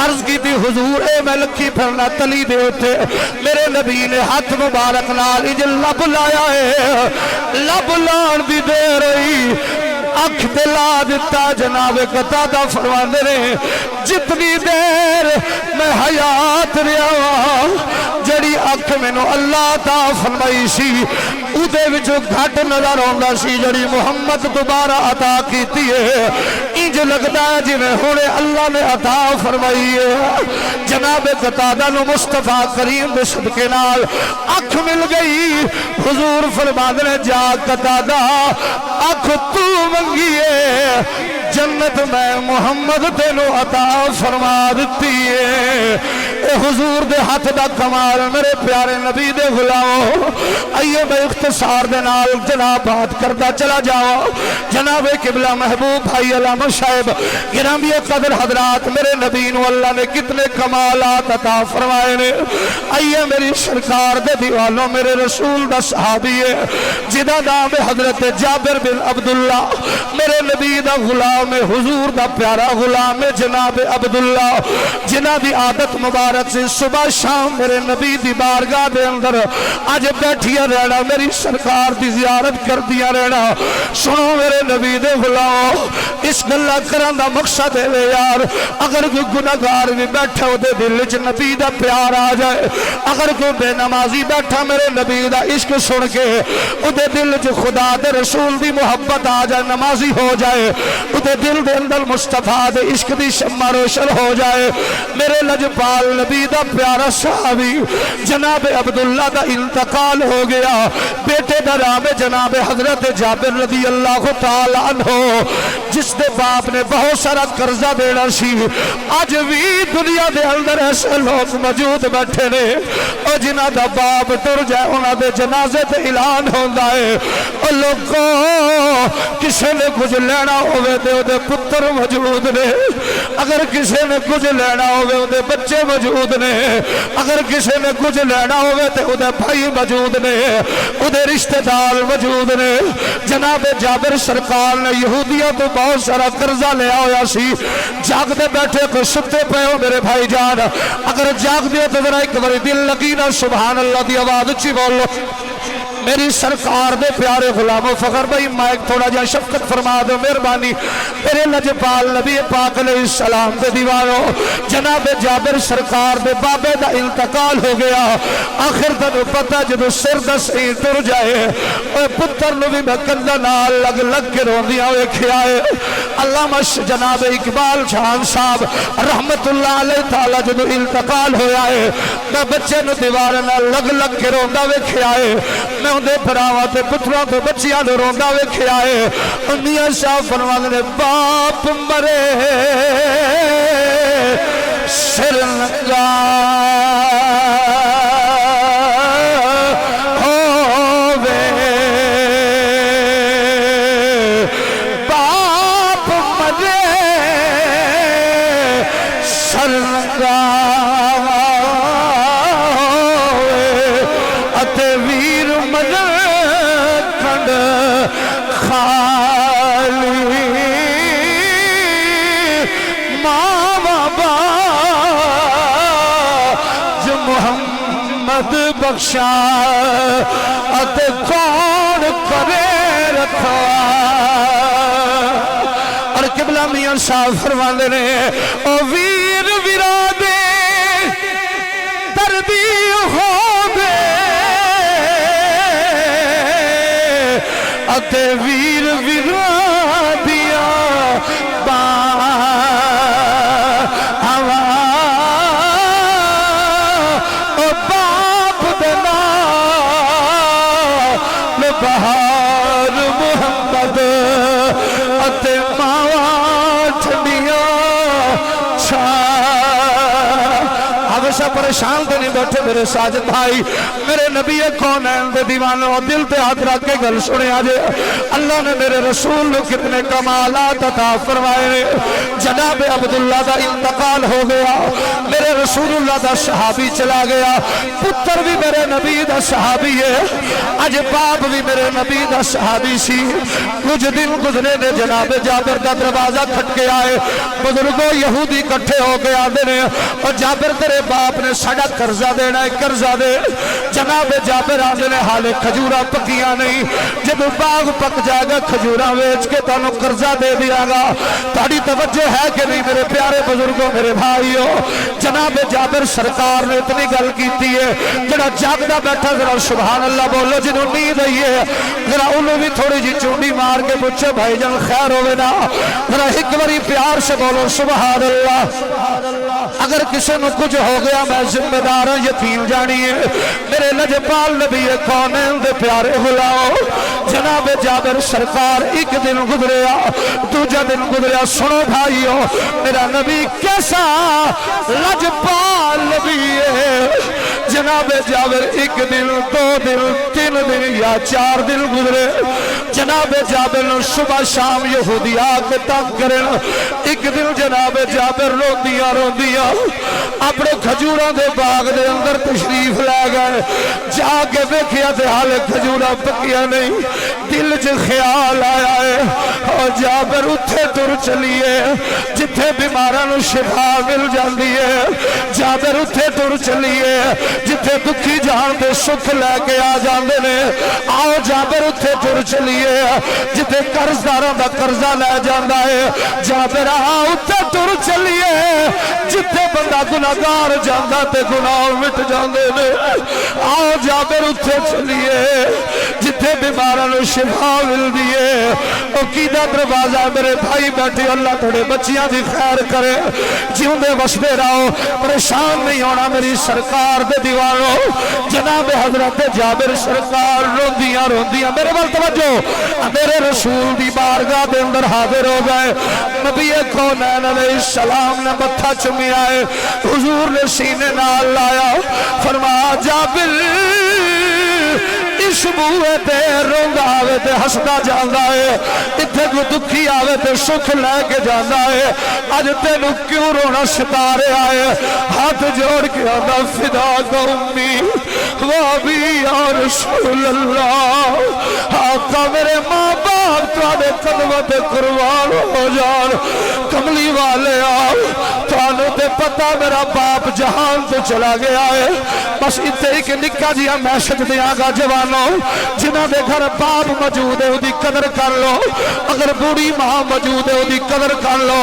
عرض کی تھی حضور اے میں لکھی پھرنا تلی دے ہوتے میرے نبی نے ہاتھ مبارک نال اجل لب لایا ہے لب لان دی دے رہی اکھ دلا دیتا جناب قتادہ فرماندے نے جتنی دیر میں حیات رہا جڑی اکھ میں نو اللہ تا فرمائی سی اودے وچ گھٹ نظر ہوندا سی جڑی محمد دوبارہ عطا کیتی ہے انج لگدا ہے جویں ہن اللہ نے عطا فرمائی ہے جناب قتادہ نو مصطفیٰ کریم دے صدقے نال اکھ مل گئی حضور فرماندے نے جا قتادہ اکھ تو منگیے جنت میں محمد تینو عطا فرما دیتی ہے اے حضور دے ہاتھ دا کمال میرے پیارے نبی دے غلامو آئیے میں اختصار دے نال جناب بات کردہ چلا جاؤ جناب قبلہ محبوب بھائی علامہ صاحب گرامی قدر حضرات میرے نبی نو اللہ نے کتنے کمالات عطا فرمائے نے آئیے میری سرکار دے دیوالوں میرے رسول دا صحابی ہے جدا نام حضرت جابر بن عبداللہ میرے نبی دا غلام حضور دا پیارا غلام جناب عبداللہ جنہ دی عادت مبارک سے صبح شام میرے نبی دی بارگاہ دے اندر آج بیٹھیا رہنا میری سرکار دی زیارت کر دیا رہنا سنو میرے نبی دے غلام اس گلہ کرن دا مقصد ہے یار اگر کوئی گناہگار بھی بیٹھا ہو دے دل وچ نبی دا پیار آ جائے اگر کوئی بے نمازی بیٹھا میرے نبی دا عشق سن کے او دے دل وچ خدا دے رسول دی محبت آ جائے نمازی ہو جائے او دے دل دے اندر مصطفیٰ دے عشق دی شمع روشن ہو جائے میرے لجپال نبی دا پیارا صحابی جناب عبداللہ دا انتقال ہو گیا گیا بیٹے دا نام جناب حضرت جابر رضی اللہ تعالی عنہ جس دے باپ نے بہت سارا قرضہ دینا سی اج بھی دنیا دے اندر ایسے لوگ موجود بیٹھے نے اور جنہ دا باپ تر جائے انہاں دے جنازے تے اعلان ہوندا ہے اور لوگوں کسے نے کچھ لینا ہوئے دے دے پتر موجود نے اگر کسے نے کچھ لینا ہوئے دے بچے موجود نے اگر کسے نے کچھ لینا ہوئے تے دے بھائی موجود نے دے رشتہ دار موجود نے جناب جابر سرکار نے یہودیوں تو بہت سارا قرضہ لیا ہویا سی جاگ دے بیٹھے کو ستے پہ ہو میرے بھائی جان اگر جاگ دے تو ذرا ایک بار دل لگی نا سبحان اللہ دی آواز اچھی بولو میری سرکار دے پیارے غلام و فخر بھائی مائک تھوڑا جا شفقت فرما دو مہربانی میرے لجپال نبی پاک علیہ السلام دے دیوانو جناب جابر سرکار دے بابے دا انتقال ہو گیا آخر تنو پتہ جدو سر دا سین تر جائے اور پتر نو بھی مکندہ نال لگ لگ کے روندیاں ہوئے کھیائے اللہ مش جناب اقبال شان صاحب رحمت اللہ علیہ تعالی جدو انتقال ہو جائے میں بچے نو دیوارنا لگ لگ کے روندہ ہوئے کھیائے میں دے پراواں تے پتراں تے بچیاں نو روندا ویکھیا اے میاں صاحب فرماندے نے باپ مرے سر لگا ہووے باپ مرے سر لگا بخشا اتے کون کرے رکھا اور قبلہ میاں صاحب فرماندے نے او ویر ویرادے تربی ہو دے اتے ویر ویرادیاں بہار محمد اتے ماواں ٹھنڈیاں چھا ہمیشہ پریشان تو نہیں بیٹھے میرے ساجد بھائی میرے نبی کونین دے دیوانوں دل تے ہاتھ رکھ کے گل سنے آجے اللہ نے میرے رسول نے کتنے کمالات عطا فرمائے جناب عبداللہ دا انتقال ہو گیا میرے رسول اللہ دا صحابی چلا گیا پتر بھی میرے نبی دا صحابی ہے اج باپ بھی میرے نبی دا صحابی سی کچھ دن گزرے نے جناب جابر دا دروازہ کھٹکے آئے بزرگوں یہودی کٹھے ہو کے آدھے نے اور جابر تیرے باپ نے ساڑا قرضہ دینا ہے قرضہ دے جناب جابر آدھے نے حالے کھجورہ پکیاں نہیں جب باغ پک جائے گا کھجورہ ویچ کے تانوں قرضہ دے دیا گا تاڑی توجہ ہے کہ نہیں میرے پیارے بزرگوں میرے بھائیوں جناب جابر سرکار نے اتنی گل کیتی ہے جڑا جاگدہ بیٹھا ذرا سبحان اللہ بولو جنہوں نیند آئی ہے ذرا انہوں بھی تھوڑی جی چونڈی مار کے پوچھے بھائی جان خیر ہوئے نا ذرا ایک باری پیار سے بولو سبحان اللہ اگر کسی نے کچھ ہو گیا میں ذمہ دار ہوں یقین جانیے میرے لجپال نبی کونین دے پیارے غلاؤ جناب جابر سرکار ایک دن گزریا دوجہ دن گزریا سنو بھائیو میرا نبی کیسا لجپال نبی ہے جناب جابر ایک دن دو دن تین دن یا چار دن گزرے جناب جابر نے صبح شام یہودی آکے تنگ کرن ایک دن جناب جابر رو دیا اپنے کھجوروں دے باغ دے اندر تشریف لے گئے جا کے دیکھیا تے حالے کھجورہ پکیا نہیں دل جو خیال آیا ہے اور جابر اتھے تر چلیے جتھے بیمارانو شفا مل جاندی ہے جابر اتھے تر چلیے جتھے دکھی جان دے سکھ لے کے آ جاندے نے آؤ جابر اتھے تر چلیے جتھے قرضداراں دا قرضہ لے جاندا ہے جابر آؤ اتھے تر چلیے جتھے بندہ گناہگار جاندا تے گناہ مٹ جاندے نے آؤ جابر اتھے چلیے جتھے بیماراں نو شفا مل دیے او کیدا دروازہ میرے بھائی بیٹھے اللہ تھوڑے بچیاں دی خیر کرے جیوں دے وسدے رہو پریشان نہیں ہونا میری سرکار دے دیوانو جناب حضرت جابر سرکار روندیاں روندیاں میرے وال توجہ میرے رسول دی بارگاہ دے اندر حاضر ہو گئے نبی کونین علیہ السلام نے متھا چومیا ہے حضور نے سینے نال لایا فرمایا جابر اس بوئے تے روندا آوے تے ہسدا جاندا ہے اتھے کو دکھی آوے تے سکھ لے کے جاندا ہے اج تینوں کیوں رونا ستارے آئے ہاتھ جوڑ کے آندا فدا کا امی وابی یا رسول اللہ آقا میرے ماں باپ تواڈے قدماں تے قربان ہو جان کملی والے آؤ تانوں تے پتہ میرا باپ جہان تو چلا گیا ہے بس اتنے ہی کہ نکا جیا میسج دیاں گا جوانوں جنہ دے گھر باپ موجود ہے دی قدر کر لو اگر بوڑھی ماں موجود ہے دی قدر کر لو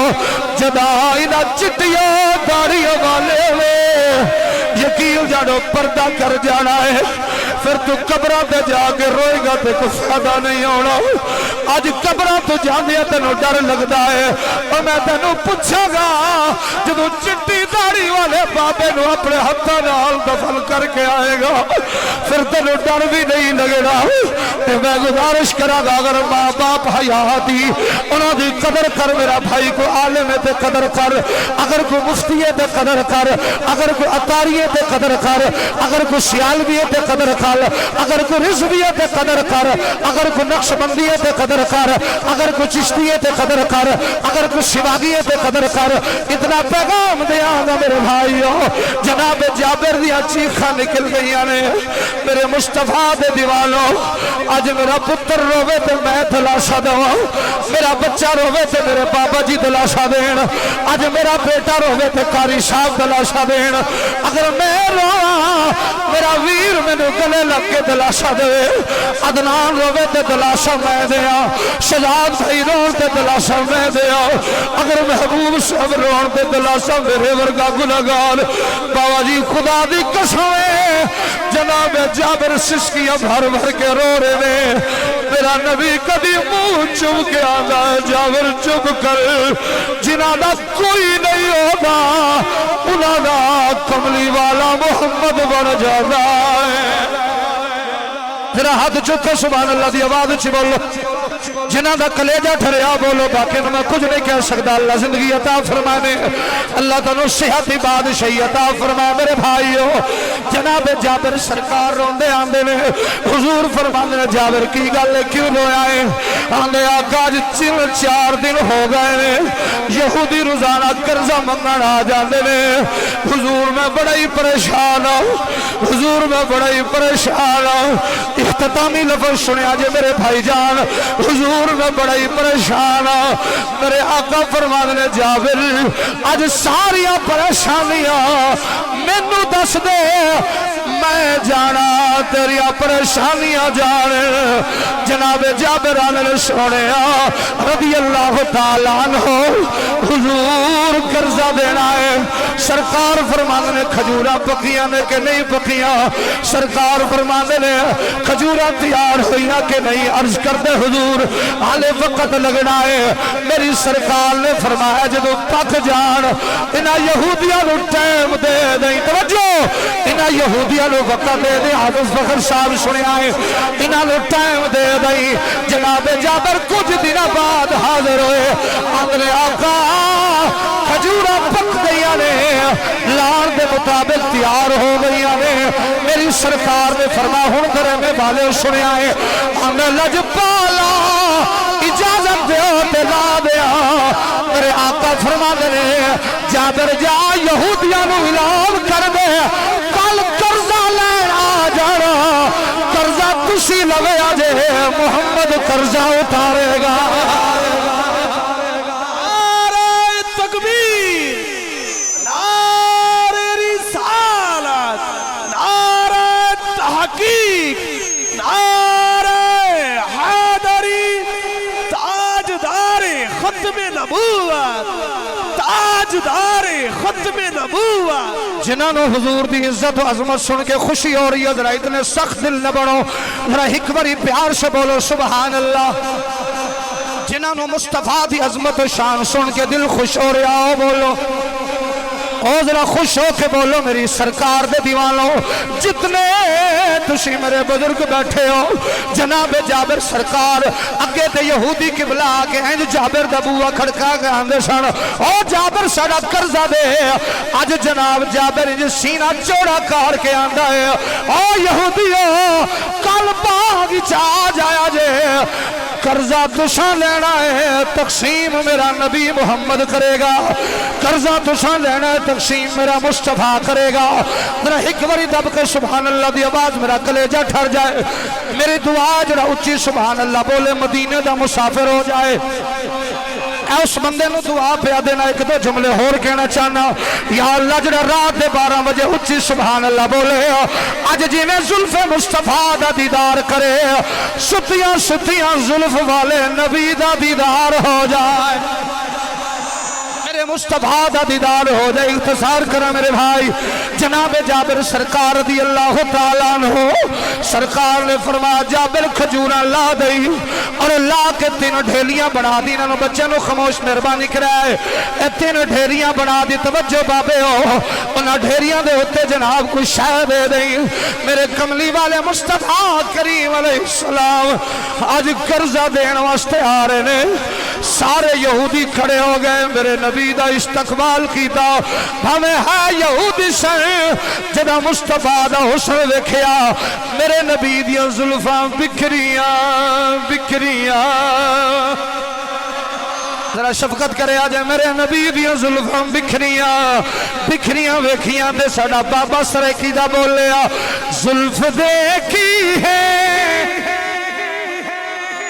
جدا اینا چٹیا داڑھی والے میں یقین جانو پردہ کر جانا ہے پھر تو قبرہ پہ جا کے روئے گا تے کوئی فائدہ نہیں ہونا آج قبرہ تو جانے تینوں ڈر لگتا ہے اور میں تینوں پوچھا گا جدو چٹی داڑھی والے بابے نو اپنے ہتھاں نال دفن کر کے آئے گا پھر تینوں ڈر بھی نہیں لگے گا میں گزارش کرا گا اگر ماں باپ حیاتی انہوں دی قدر کر میرا بھائی کو عالم تے قدر کر اگر کوئی مفتی تے قدر کر اگر کوئی عطاری تے قدر کر اگر کوئی سیالوی تے قدر کر اگر کوئی رضوی تے قدر کر اگر کوئی نقش بندی تے قدر کر اگر کوئی چشتی تے قدر کر اگر کوئی شواگی تے قدر کر اتنا پیغام دیا گا میرے بھائیو جناب جابر دیا چیخاں نکل گئیاں نے میرے مصطفیٰ دے دیوانوں آج میرا پتر روے تے میں دلاسا دوں میرا بچہ روے تے میرے بابا جی دلاسا دین آج میرا بیٹا روے تے قاری صاحب دلاسا دین اگر میں رواں میرا ویر میں نے گلے لگ کے دلاسا دے عدنان روے تے دلاسا میں دیا شجاعت بھائی رون تے دلاسا میں دیا اگر محبوب صاحب رون تے دلاسا میرے ورگا گناہگار بابا جی خدا دی قسمیں جناب جابر سسکیاں بھر بھر کے رو رہے نے میرا نبی کبھی منہ چوم کے آگا جابر چپ کر جنہاں دا کوئی نہیں ہوگا انہاں دا کملی والا محمد بن جاتا ہے ذرا ہاتھ چکو سبحان اللہ دی آواز اچھی بولو جنہاں دا کلیجہ ٹھریا بولو باقی میں کچھ نہیں کہہ سکتا اللہ زندگی عطا فرمانے اللہ تنو صحت بادشاہی عطا فرمائے میرے بھائیو جناب جابر سرکار روندے آندے نے حضور فرماندے نے جابر کی گل کیوں رویا ہے آندے آقا آج 4 دن ہو گئے نے یہودی روزانہ قرضہ منگن آ جاندے نے حضور میں بڑا ہی پریشان ہوں حضور میں بڑا ہی پریشان ہوں اختتامی لفظ سنے آجے میرے بھائی جان حضور میں بڑا ہی پریشان میرے آقا فرمانے نے جابر آج ساریاں پریشانیاں میں نو دس دے میں جانا تیری پریشانیاں جانے جناب جابر آنے سونے رضی اللہ تعالیٰ عنہ حضور قرضہ دینا ہے سرکار فرمانے نے کھجورہ پکیاں نے کہ نہیں پکیاں سرکار فرمانے نے کھجورہ تیار ہوئیاں کہ نہیں عرض کر دے حضور حالے وقت لگنا ہے میری سرکار نے فرمایا جدو پک جان انہا یہودیاں نو ٹائم دے دیں توجہ انہا یہودیاں نو وقت دے دیں حافظ فخر صاحب سنے آئے انہا نو ٹائم دے دیں جناب جابر کچھ دن بعد حاضر ہوئے اندر آقا کھجورہ پک گئیاں نے لان دے مطابق تیار ہو گئیاں نے میری سرکار نے فرما ہون کرے میں والے سنے آئے ہمیں لج پالا اجازت دے تے لا دیا میرے آقا فرما دے جابر جا یہودیاں نو اعلان کر دے کل قرضہ لین آ جانا قرضہ کسی لوے آجے محمد قرضہ اتارے گا جنہوں حضور دی عزت و عظمت سن کے خوشی ہو رہی ہے ذرا اتنے سخت دل نہ بڑھو ذرا ایک باری پیار سے بولو سبحان اللہ جنہاں نو مصطفیٰ دی عظمت و شان سن کے دل خوش ہو رہا ہو بولو او ذرا خوش ہو کے بولو میری سرکار دے دیوانوں جتنے تسی میرے بزرگ بیٹھے ہو جناب جابر سرکار اگے تے یہودی قبلہ آکے ہیں جو جابر دا بوا کھڑکا کے آندے سن او جابر ساڑا قرضہ دے آج جناب جابر جو سینہ چوڑا کار کے آندہ ہے او یہودیو کل باغی چاہ جایا جے قرضہ تشاں لینا ہے تقسیم میرا نبی محمد کرے گا قرضہ تشاں لینا ہے تقسیم میرا مصطفیٰ کرے گا میرا ایک باری دب کے سبحان اللہ دی آواز میرا کلیجہ ٹھر جائے میری دعا جڑا اچھی سبحان اللہ بولے مدینے دا مسافر ہو جائے اے اس بندے نو دعا پیا دینا ایک دو جملے ہور کہنا چاہنا یا اللہ جڑا رات دے 12 بجے اچھی سبحان اللہ بولے آج جی میں زلف مصطفیٰ دا دیدار کرے ستیاں ستیاں زلف والے نبی دا دیدار ہو جائے میرے مصطفیٰ دا دیدار ہو جائے اختصار کرا میرے بھائی جناب جابر سرکار رضی اللہ تعالیٰ عنہ سرکار نے فرمایا جابر کھجورہ لا دئی اور لا کے 3 ڈھیلیاں بنا دی انہوں بچے نو خاموش مہربانی کرائے اے 3 ڈھیلیاں بنا دی توجہ بابے ہو انہاں ڈھیلیاں دے ہوتے جناب کوئی شاہ دے دیں میرے کملی والے مصطفیٰ کریم علیہ السلام آج قرضہ دین واسطے آ رہے نے سارے یہودی کھڑے ہو گئے میرے نبی دا استقبال کیتا ہمیں ہے یہودی سے جدا مصطفیٰ دا حسن دیکھیا میرے نبی دیاں زلفاں بکھریاں بکھریاں ذرا شفقت کرے آجے میرے نبی دیاں زلفاں بکھریاں بکھریاں ویکھیاں دے ساڑا بابا سرکی دا بولیا زلف دیکھی ہے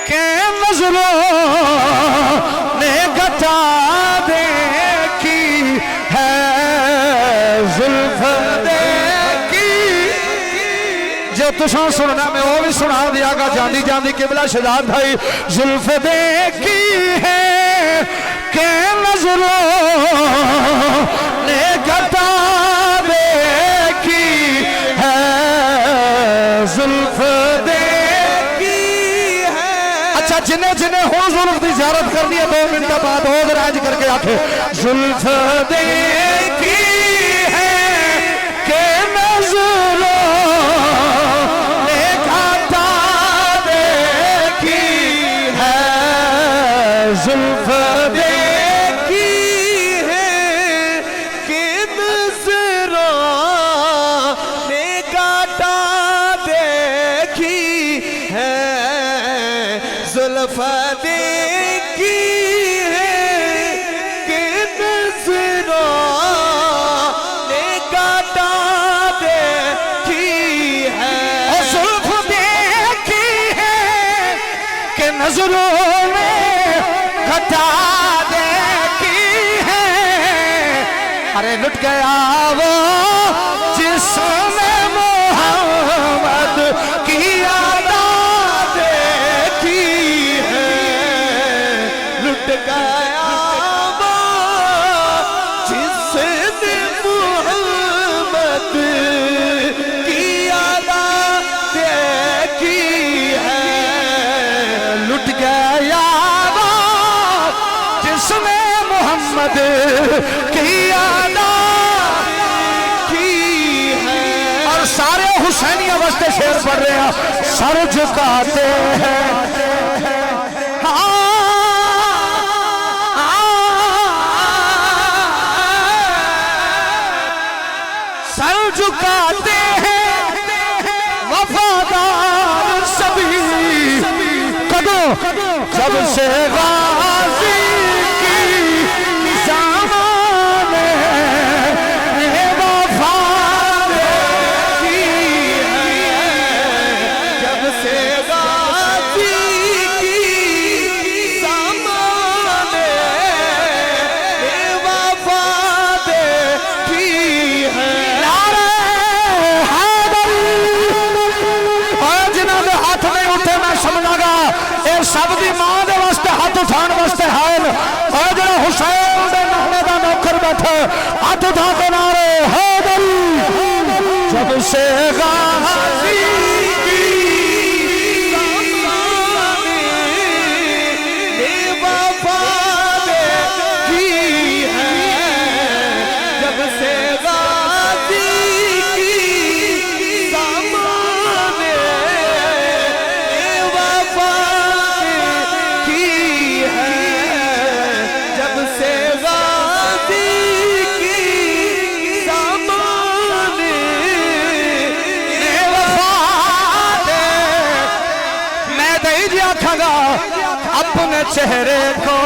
کہ نظروں نے گھٹا دیکھی ہے زلف دیکھی جو تشاں سننا میں وہ بھی سنا دیا گا جاندی جاندی قبلہ شہزاد بھائی زلف دیکھی ہے کہ نظروں نے گھٹا دیکھی ہے زلف جنہیں جنہیں ہو زلف دی زیارت کرنی ہے 2 منٹ بعد ہو دراج کر کے آکھے زلف دیکھی ہے کہ نظروں نے گھٹا دیکھی ہے زلف دیکھی ہے کہ نظروں نے گھٹا دیکھی ہے زلف دیکھی ہے کہ نظروں نے گھٹا دیکھی ہے زلف دیکھی ہے کہ نظروں نے گھٹا دیکھی ہے ارے لٹ گیا وہ جس نے محمد کی اور سارے حسینیہ واسطے شعر پڑھ رہے ہیں سر جھکاتے ہیں سر جھکاتے ہیں وفادار سبھی کدوں جب سے غازی سب دی ماں دے واسطے ہاتھ اٹھان واسطے ہے اور جڑا حسین دے نانے دا نوکر بیٹھے ہاتھ اٹھا کے نعرے حیدر جب سے غازی کی نہیں جی آکھاں گا اپنے چہرے کو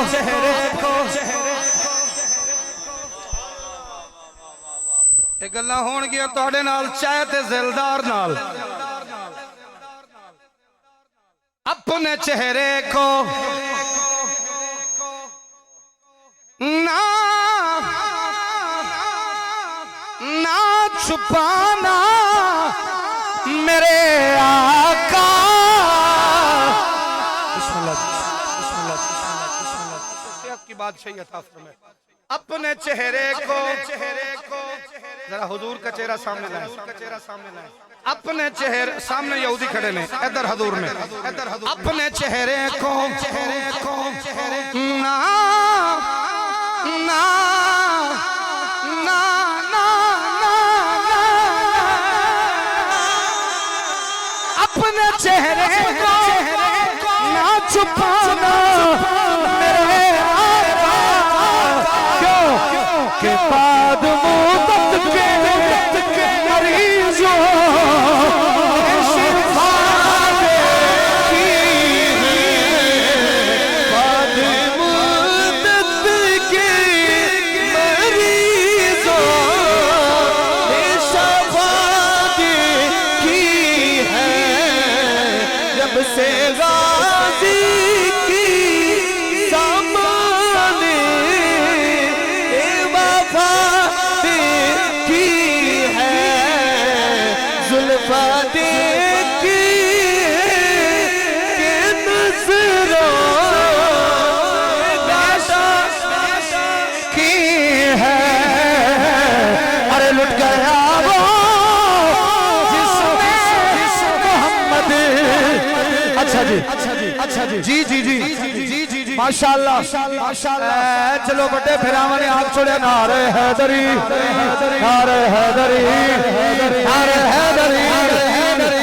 یہ گلاں ہون گیا تواڈے نال چائے تے زلدار نال اپنے چہرے کو نہ چھپانا میرے آقا بسم اللہ صحت کی بادشاہی عطا فرمائے اپنے چہرے کو ذرا حضور کا چہرہ سامنے لائیں اپنے چہرے سامنے یہودی کھڑے نے ادھر حضور نے اپنے چہرے کو اپنے چہرے کو نہ چھپانا میرے آقا کیوں کہ بعد مدت کے مریضوں شفا دیکھی بعد مدت کے مریضوں شفا دیکھی ہے جب سے غازی کی سامنے وفا دیکھی ہے زلفا دیکھی کہ نظروں کی ہے ارے لٹ گیا وہ جس میں محمد اچھا جی جی ماشاءاللہ چلو بڑے پھراواں نے آگ چھوڑیا نعرہ حیدری نعرہ حیدری نعرہ حیدری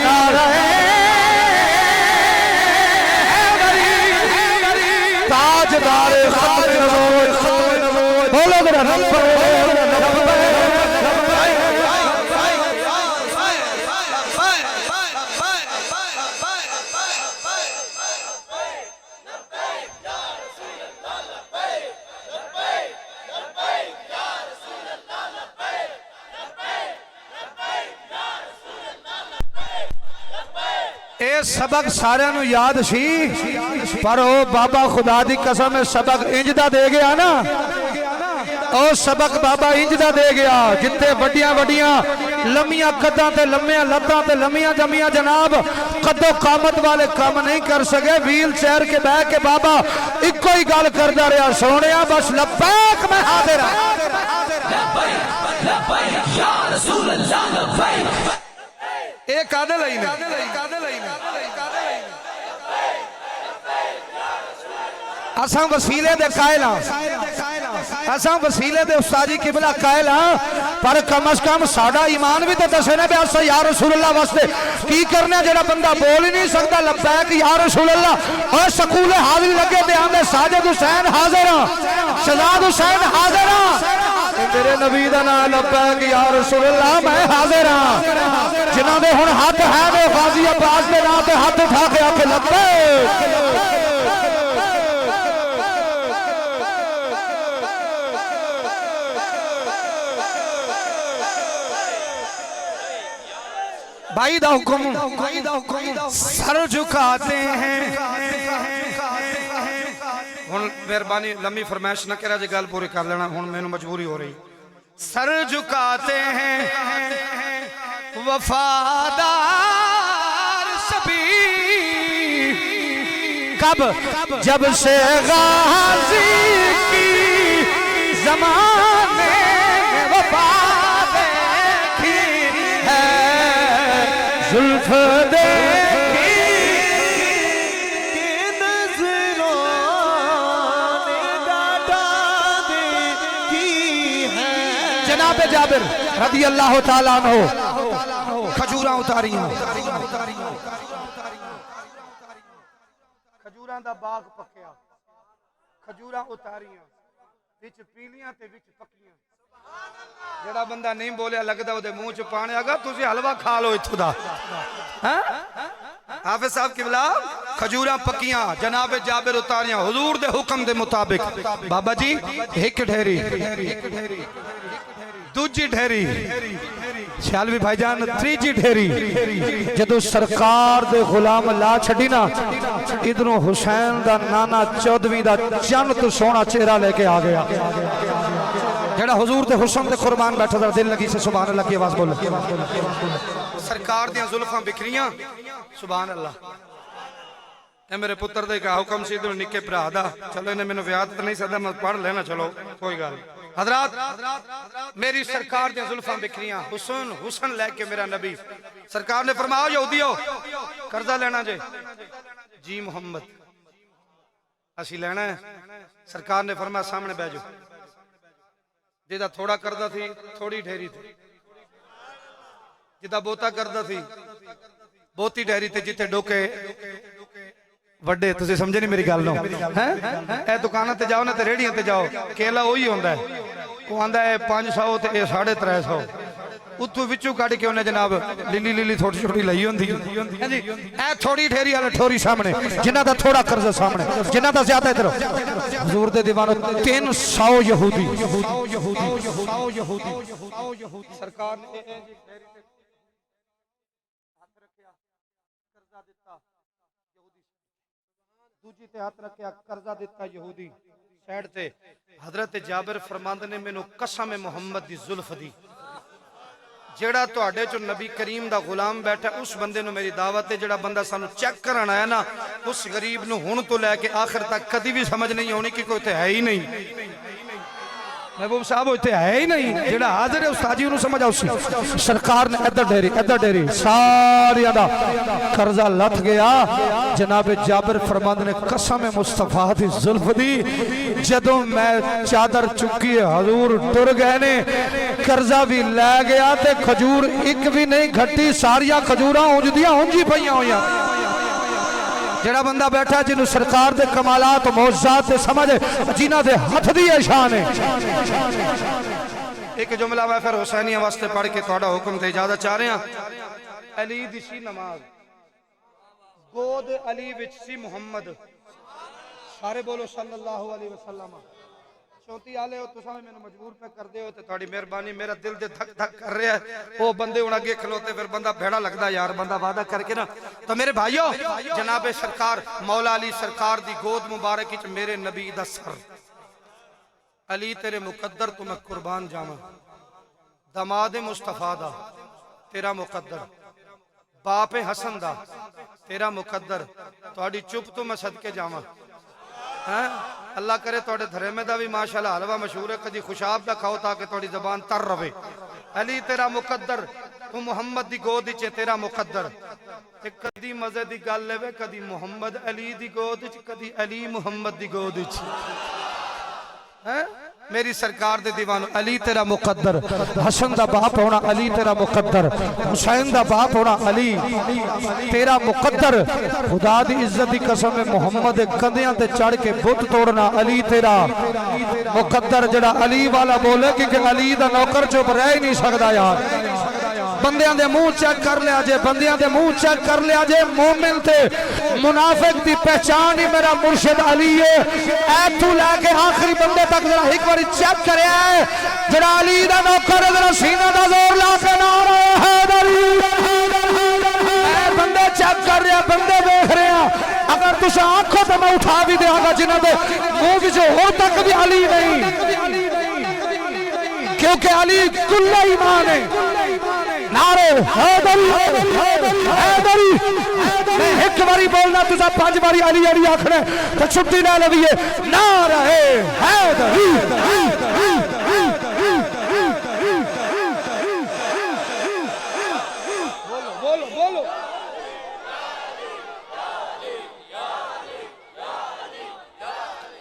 نعرہ حیدری تاجدار ختم نبوت بولو ذرا اے سبق سارے نو یاد سی پر او بابا خدا دی قسم سبق انجدہ دے گیا نا او سبق بابا انجدہ دے گیا جتے وڈیاں لمیاں قداں تے لمیاں لتاں تے لمیاں جمیاں جناب قد و قامت والے کام نہیں کر سکے ویل چیئر کے بہ کے بابا ایک کوئی گل کردا رہیا سونیا بس لبیک میں حاضر ہوں لبیک یا رسول اللہ لبیک ایک عادل ہی نہیں اساں وسیلے دے قائل ہاں اساں وسیلے دے استادی قبلہ قائل ہاں پر کم از کم ساڈا ایمان بھی تے دسے نے بیاسا یا رسول اللہ واسطے کی کرنا جڑا بندہ بول ہی نہیں سکتا لبیک یا رسول اللہ اور سکول حاضر لگے تے آندے ساجد حسین حاضر ہاں شہزاد حسین حاضر ہاں میرے نبی دا نام لبیک یا رسول اللہ میں حاضر ہاں جنہاں دے ہن ہاتھ ہے وہ غازی عباس دے نام تے ہاتھ اٹھا کے آکھے لبیک بھائی دا حکم سر جھکاتے ہیں ہن مہربانی لمبی فرمائش نہ کرا جے گل پوری کر لینا ہن مینوں مجبوری ہو رہی سر جھکاتے ہیں وفادار سبھی کب جب سے غازی کی زمانے میں وفا دیکھی ہے زلف دیکھی کہ نظروں نے ڈاٹا دیکھی ہے جناب جابر رضی اللہ تعالیٰ عنہ کھجوراں اتاریاں کھجوراں دا باغ پکیا کھجوراں اتاریاں وچ پیلیاں تے وچ پکیاں جڑا بندہ نہیں بولیا لگدا او دے منہ چ پانی آگا تسی حلوہ کھا لو اتھوں دا حافظ صاحب قبلہ کھجوراں پکیاں جناب جابر اتاریاں حضور دے حکم دے مطابق بابا جی ایک ڈھیری دوجی ڈھیری سیالوی بھائی جان تریجی ڈھیری جدو سرکار دے غلام لا چھڑی نا ادھروں حسین دا نانا چودویں دا جنت سونا چہرہ لے کے آ گیا جڑا حضور دے حسن دے قربان بیٹھا دا دل لگی سے سبحان اللہ کی آواز بولو سرکار دیاں زلفاں بکریاں سبحان اللہ اے میرے پتر دے کا حکم سی ادھر نکے برا دا چلو انہیں میں نے ویادت نہیں سکتا میں پڑھ لینا چلو کوئی گال حضرات میری سرکار دے زلفاں بکریاں حسن لے کے میرا نبی سرکار نے فرمایا یہودیو قرضہ لینا جی محمد اسی لینا ہے سرکار نے فرمایا سامنے بیجو جدہ تھوڑا قرضہ تھی تھوڑی ڈھیری تھی جدہ بوتا قرضہ تھی بوتی ڈھیری تھی جتے ڈوکے وڈے تسی سمجھے نہیں میری گل نو اے دکانہ تے جاؤ نا تے ریڑیاں تے جاؤ کیلا وہی ہوندا ہے وہ آندا ہے 500 تے 350 اتھو وچو کڈ کے انہیں جناب لیلی تھوڑی چھوٹی لئی ہوندی اے تھوڑی ڈھیری والا ٹھوری سامنے جنہ دا تھوڑا قرضہ سامنے جنہ دا زیادہ ادھر حضور دے دیوانوں 300 یہودی سرکار نے دوجی تے ہاتھ رکھیا قرضہ دیتا یہودی سیڈ تے حضرت جابر فرماند نے مینوں قسم محمد دی زلف دی جیڑا تواڈے چوں نبی کریم دا غلام بیٹھا اس بندے نو میری دعوت ہے جیڑا بندہ سانو چیک کرن آیا نا اس غریب نو ہن تو لے کے آخر تک کدی بھی سمجھ نہیں ہونی کہ کوئی تے ہے ہی نہیں محبوب صاحب ہوتے ہے ہی نہیں جیڑا حاضر ہے استاجی انہوں سمجھا اسی سرکار نے ادھر ڈیری ساری ادا قرضہ لت گیا جناب جابر فرماند نے قسم مصطفیٰ دی زلف دی جدوں میں چادر چکی حضور ٹر گئے نے قرضہ بھی لے گیا تے کھجور ایک بھی نہیں گھٹی ساریاں کھجوراں اونجدیاں اونجی پئیاں ہویاں جڑا بندہ بیٹھا جنہوں سرکار دے کمالات معجزات دے سمجھ جنہ دے ہتھ دی شان ہے ایک جملہ میں پھر حسینیہ واسطے پڑھ کے تھوڑا حکم تے اجازت چاہ رہے ہیں علی دی سی نماز گود علی وچ سی محمد سارے بولو صلی اللہ علیہ وسلم چوتی آلے ہو تو سامنے میں مجبور پہ کر دے ہو تو تھوڑی مہربانی میرا دل دے دھک دھک کر رہے ہیں وہ بندے انہاں گے کھلوتے پھر بندہ بھیڑا لگدا یار بندہ وعدہ کر کے نا تو میرے بھائیو جناب سرکار مولا علی سرکار دی گود مبارک وچ میرے نبی دا سر علی تیرے مقدر تو میں قربان جاواں داماد مصطفیٰ دا تیرا مقدر باپ حسن دا تیرا مقدر تہاڈی چپ تو میں صدقے جاواں اللہ کرے توڑے دھرے دا بھی ماشاءاللہ حلوہ مشہور ہے کدی خوشاب دا کھاؤ تاکہ توڑی زبان تر رہے علی تیرا مقدر تو محمد دی گود چے تیرا مقدر کدی مزے دی گل لے کدی محمد علی دی گود چے کدی علی محمد دی گود چے میری سرکار دے دیوانو علی تیرا مقدر حسن دا باپ ہونا علی تیرا مقدر حسین دا باپ ہونا علی تیرا مقدر خدا دی عزت دی قسم محمد کندیاں تے چڑھ کے بت توڑنا علی تیرا مقدر جڑا علی والا بولے کہ علی دا نوکر چپ رہ ہی نہیں سکدا یار بندیاں دے منہ چیک کر لیا جے بندیاں دے منہ چیک کر لیا جے مومن تے منافق دی پہچان ہی میرا مرشد علی ہے اے تو لے کے آخری بندے تک ذرا ایک باری چیک کرے ہے جڑا علی دا نوکر ذرا سینہ دا زور لا کے نعرہ حیدری اے بندے چیک کر رہے ہیں بندے دیکھ رہے ہیں اگر تسا آنکھوں تے میں اٹھا بھی دے گا جنہاں دے منہ وچ ہو تک بھی علی نہیں کیونکہ علی کل ایمان ہے نعرے حیدری حیدری میں ایک باری بولنا تجھا 5 باری علی علی آکھنے تو چھٹی نہ لگیے نعرہ حیدری بولو بولو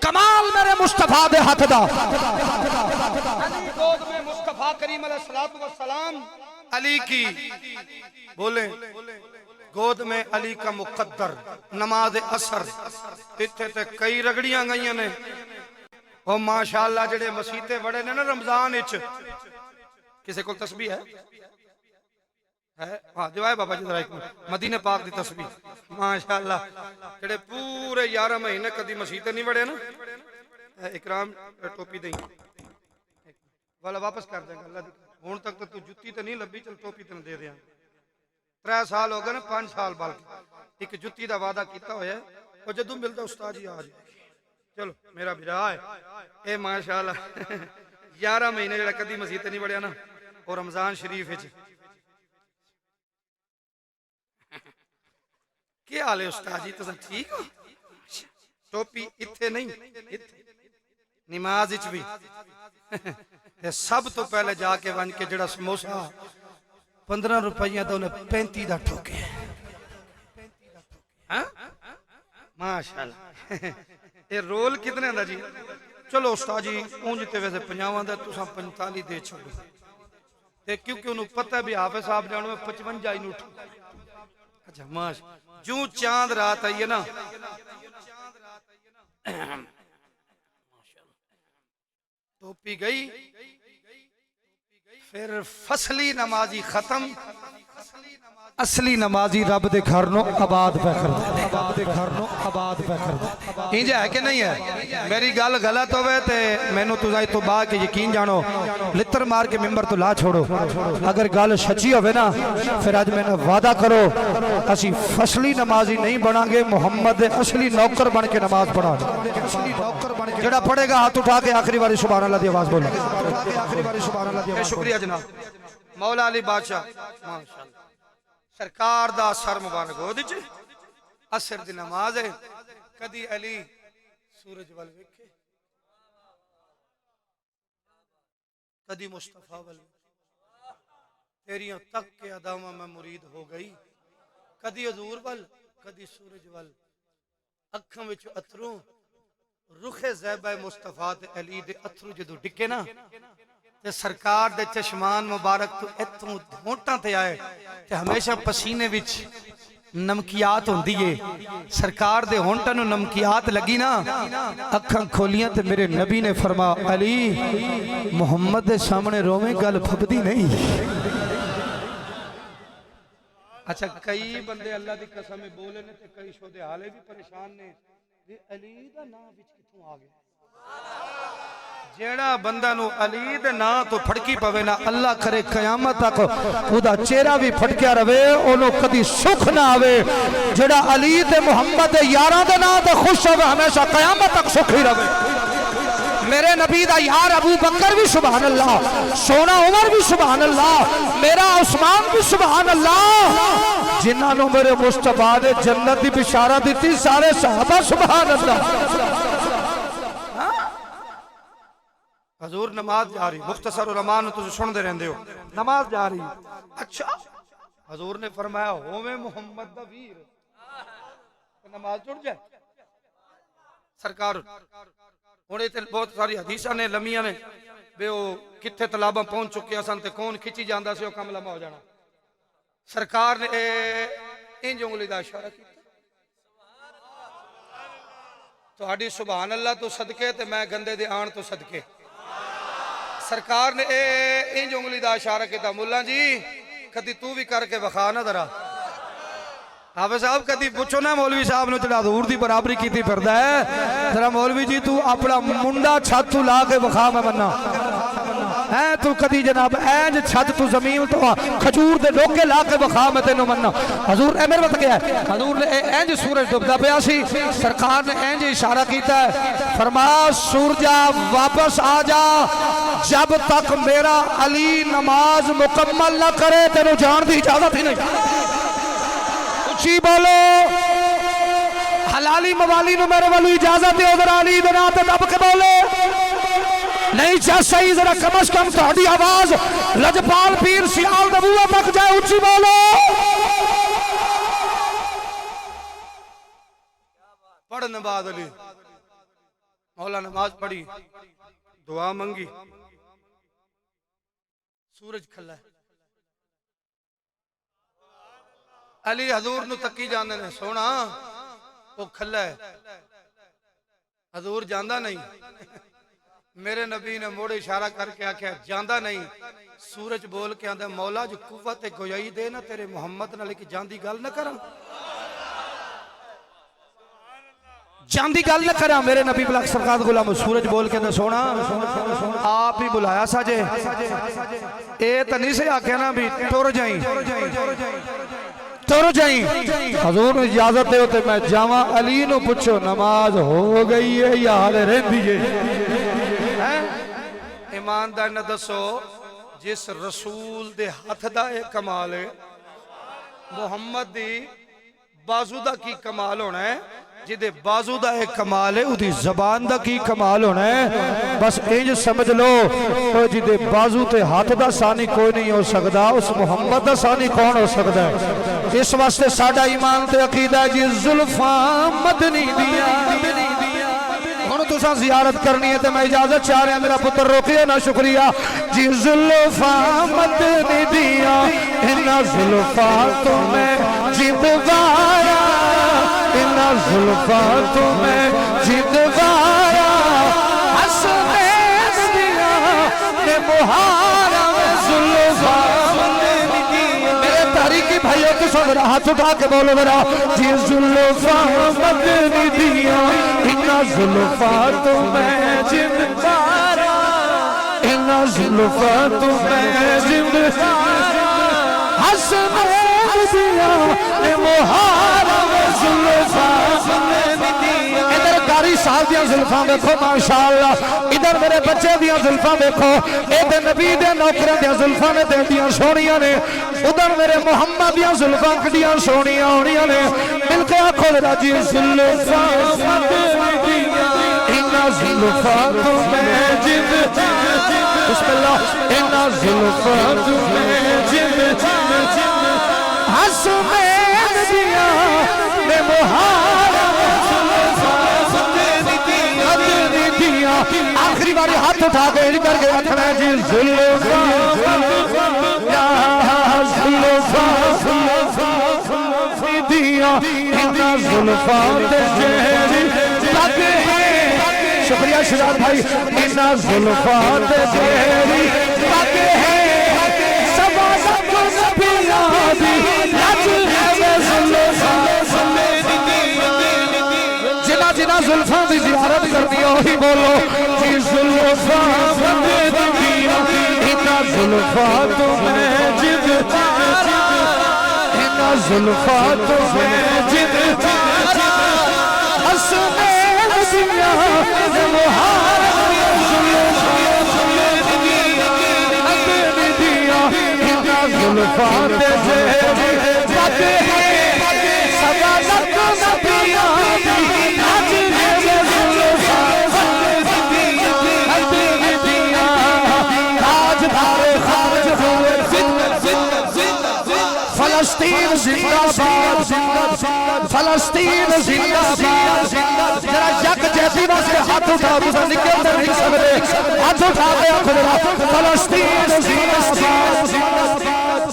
کمال میرے مصطفیٰ دے ہاتھ دا علی گود میں مصطفیٰ کریم علیہ السلام علی کی بولیں گود میں علی کا مقدر نماز اثر اتھے تے کئی رگڑیاں گئیاں نے اور ماشاءاللہ جڑے مسیطے بڑے نے نا رمضان اچ کسے کو تسبیح ہے ہے ہاں جو ہے بابا جی ذرا ایک منٹ مدینے پاک دی تسبیح ماشاءاللہ جڑے پورے 11 مہینے کدی مسیح تے نہیں وڑے نا اکرام ٹوپی دیں والا واپس کر دیں گا اللہ دی ہن تک تو جُتی تے نہیں لبھی چل ٹوپی تے دے دیاں 3 سال ہو گئے نا 5 سال بلکہ ایک جُتی دا وعدہ کیتا ہویا ہے اور جدوں ملدا استاد جی آ جائے چلو میرا بھرا ہے اے ماشاءاللہ 11 مہینے جڑا کدی مسیح تے نہیں وڑیا نا اور رمضان شریف وچ کیا حال ہے استاد جی تساں ٹھیک ہو ٹوپی ایتھے نہیں ایتھے نماز وچ بھی تے سب تو پہلے جا کے ون کے جڑا سموسا 15 روپیہ تو انہیں 35 دا ٹھوکے ہاں ماشاءاللہ یہ رول کتنے دا جی چلو استاد جی اونج تے ویسے 50 دا تساں 45 دے چھوڑو تے کیونکہ انہوں پتہ بھی حافظ صاحب جانو میں 55 ہی نوٹ اچھا ماشاءاللہ جو چاند رات آئی ہے نا ٹوپی گئی پھر فصلی نمازی ختم اصلی نمازی رب دے گھر نو آباد پہ کر دے رب دے گھر نو آباد پہ کر دے انج ہے کہ نہیں ہے میری گل غلط ہوئے تے مینوں تساں تو با کے یقین جانو لتر مار کے ممبر تو لا چھوڑو اگر گل سچی ہوئے نا پھر آج میں نے وعدہ کرو اسی فصلی نمازی نہیں بنا گے محمد دے اصلی نوکر بن کے نماز پڑھا جڑا پڑھے گا ہاتھ اٹھا کے آخری باری سبحان اللہ دی آواز بولو شکریہ جناب مولا علی بادشاہ ماشاءاللہ سرکار دا سر مبارک ہو دی اثر دی نماز ہے کدی علی سورج وال ویکھے کدی مصطفیٰ وال تیریاں تک کے ادامہ میں مرید ہو گئی کدی حضور وال کدی سورج وال اکھاں وچ اتروں رخ زیبہ مصطفیٰ تے علی دے اترو جدو ڈکے نا تے سرکار دے چشمان مبارک تو اتوں دھونٹاں تے آئے تے ہمیشہ پسینے وچ نمکیات ہوں دیئے سرکار دے ہونٹاں نو نمکیات لگی نا اکھاں کھولیاں تے میرے نبی نے فرما علی محمد دے سامنے رومیں گل پھبدی نہیں اچھا کئی بندے اللہ دی قسم میں بولے نے تے کئی شودے حالے بھی پریشان نے علی دا نام وچ کتھوں آ گیا جیڑا بندہ نو علی دے نا تو پھڑکی پوے نا اللہ کرے قیامت تک او دا چہرہ بھی پھڑکیا رہے اونوں کدی سکھ نہ آوے جیڑا علی دے محمد دے یاراں دے نا تے خوش ہوے ہمیشہ قیامت تک سکھ ہی رہے میرے نبی دا یار ابو بکر بھی سبحان اللہ سونا عمر بھی سبحان اللہ میرا عثمان بھی سبحان اللہ جنہاں نو میرے مصطفیٰ نے جنت دی بشارت دیتی سارے صحابہ سبحان اللہ حضور نماز جا رہی مختصر علماء نے تجھے سن دے رہندے ہو نماز جا رہی اچھا حضور نے فرمایا ہوویں محمد دا ویر نماز چھوڑ جائے سرکار ہونے تے بہت ساری حدیثاں نے لمیاں نے بے او کتھے طلاباں پہنچ چکے اساں تے کون کھچی جاندا سی او کم لمحہ ہو جانا سرکار نے انج انگلی دا اشارہ کیتا تہاڈی سبحان اللہ تو صدقے تے میں گندے دے آن تو صدقے سرکار نے انج انگلی دا اشارہ کیتا مولا جی کدی تو بھی کر کے وکھا نہ ذرا حافظ صاحب کدی پوچھو نا مولوی صاحب نے جڑا حضور دی برابری کیتی پھردا ہے ذرا مولوی جی تو اپنا منڈا چھت تو لا کے وکھا میں مننا ہے تو کدی جناب اینج چھت تو زمین تو کھجور دے ڈوکے لا کے وکھا میں تینوں مننا حضور اے میرے مت کیا ہے حضور نے اینج سورج ڈوبدا پیا سی سرکار نے اینج اشارہ کیتا ہے فرمایا سورجا واپس آ جا جب تک میرا علی نماز مکمل نہ کرے تینوں جان دی اجازت ہی نہیں اچھی بولو حلالی موالی نو میرے والو اجازت ہے ادھر علی بنا تے دب کے بولے نہیں چاہ صحیح ذرا کم از کم تہاڈی آواز لجپال پیر سیال دبوہ تک جائے اچھی بولو پڑھ نماز علی مولا نماز پڑھی دعا منگی سورج کھلا ہے علی حضور نو تکی جاندے نے سونا وہ کھلا ہے حضور جاندہ نہیں میرے نبی نے موڑ اشارہ کر کے آکھیا جاندہ نہیں سورج بول کے آندہ مولا جو قوت گویائی دے نا تیرے محمد نہ لے جاندی گل نہ کرم جاندی گل نہ کرا میرے نبی پاک سرکار غلام سورج بول کے سونا آپ ہی بلایا ساجے اے تے نہیں سے آکھیا نا بھی ٹر جائیں ٹر جائیں حضور نے اجازت دے تے میں جاواں علی نو پوچھو نماز ہو گئی ہے یا حال رہندی ہے ایماندار نہ دسو جس رسول دے ہاتھ دا اے کمال ہے محمد دی بازو دا کی کمال ہونا ہے جدے بازو دا ایک کمال ہے ادھی زبان دا کی کمال ہونا ہے بس انج سمجھ لو جدے بازو تے ہاتھ دا سانی کوئی نہیں ہو سکتا اس محمد دا سانی کون ہو سکتا ہے اس واسطے ساڑھا ایمان تے عقیدہ ہے جی زلفاں مدنی دیا ہن تساں زیارت کرنی ہے تے میں اجازت چاہ رہا میرا پتر روکیے نا شکریہ جی زلفاں مدنی دیا انہا زلفاں تمہیں جدوایا انہا زلفاں تمہیں جدوایا حسنین دیا نے مہارا زلفاں میرے تحریکی بھائیوں تو سن رہا ہاتھ اٹھا کے بولو میرا جی زلفاں مدنی دیا انہا زلفاں تمہیں جدوایا انہا زلفاں تمہیں جدوایا حسنین دیا نے مہارا ادھر کاری صاحب دیاں زلفاں دیکھو ماشاءاللہ ادھر میرے بچے دیاں زلفاں دیکھو ادھر نبی دے نوکروں دیاں زلفاں نے دیاں سونیاں نے ادھر میرے محمد دیاں زلفاں کڈیاں سونیاں ہونیاں نے مل کے آکھو میرا جی زلفاں انہا زلفاں تمہیں جد بسم اللہ انہا زلفاں تمہیں جد حسنین دیا نے مہارا مدنی دیا آخری باری ہاتھ اٹھا کے کر کے رکھنا جی زلفاں دیا انہا زلفاں تیری لگ ہے شکریہ شجاعت بھائی انہا زلفاں تیری لگ ہے سبا سب نبیاں دی لج ہے زلفاں جنا زلفاں دی زیارت کرنی وہی بولو جی زلفاں مدنی دیا انہا زلفاں تمہیں جدوایا انہا زلفاں تمہیں جدوایا حسنین دیا نے مہارا مدنی دیا انہا زلفاں تیری لگ ہے سبا لک نبیاں دی فلسطین زندہ باد فلسطین زندہ باد ذرا یک جیسی واسے ہاتھ اٹھا تساں نکل تے نہیں سکدے ہاتھ اٹھا کے آکھو فلسطین زندہ باد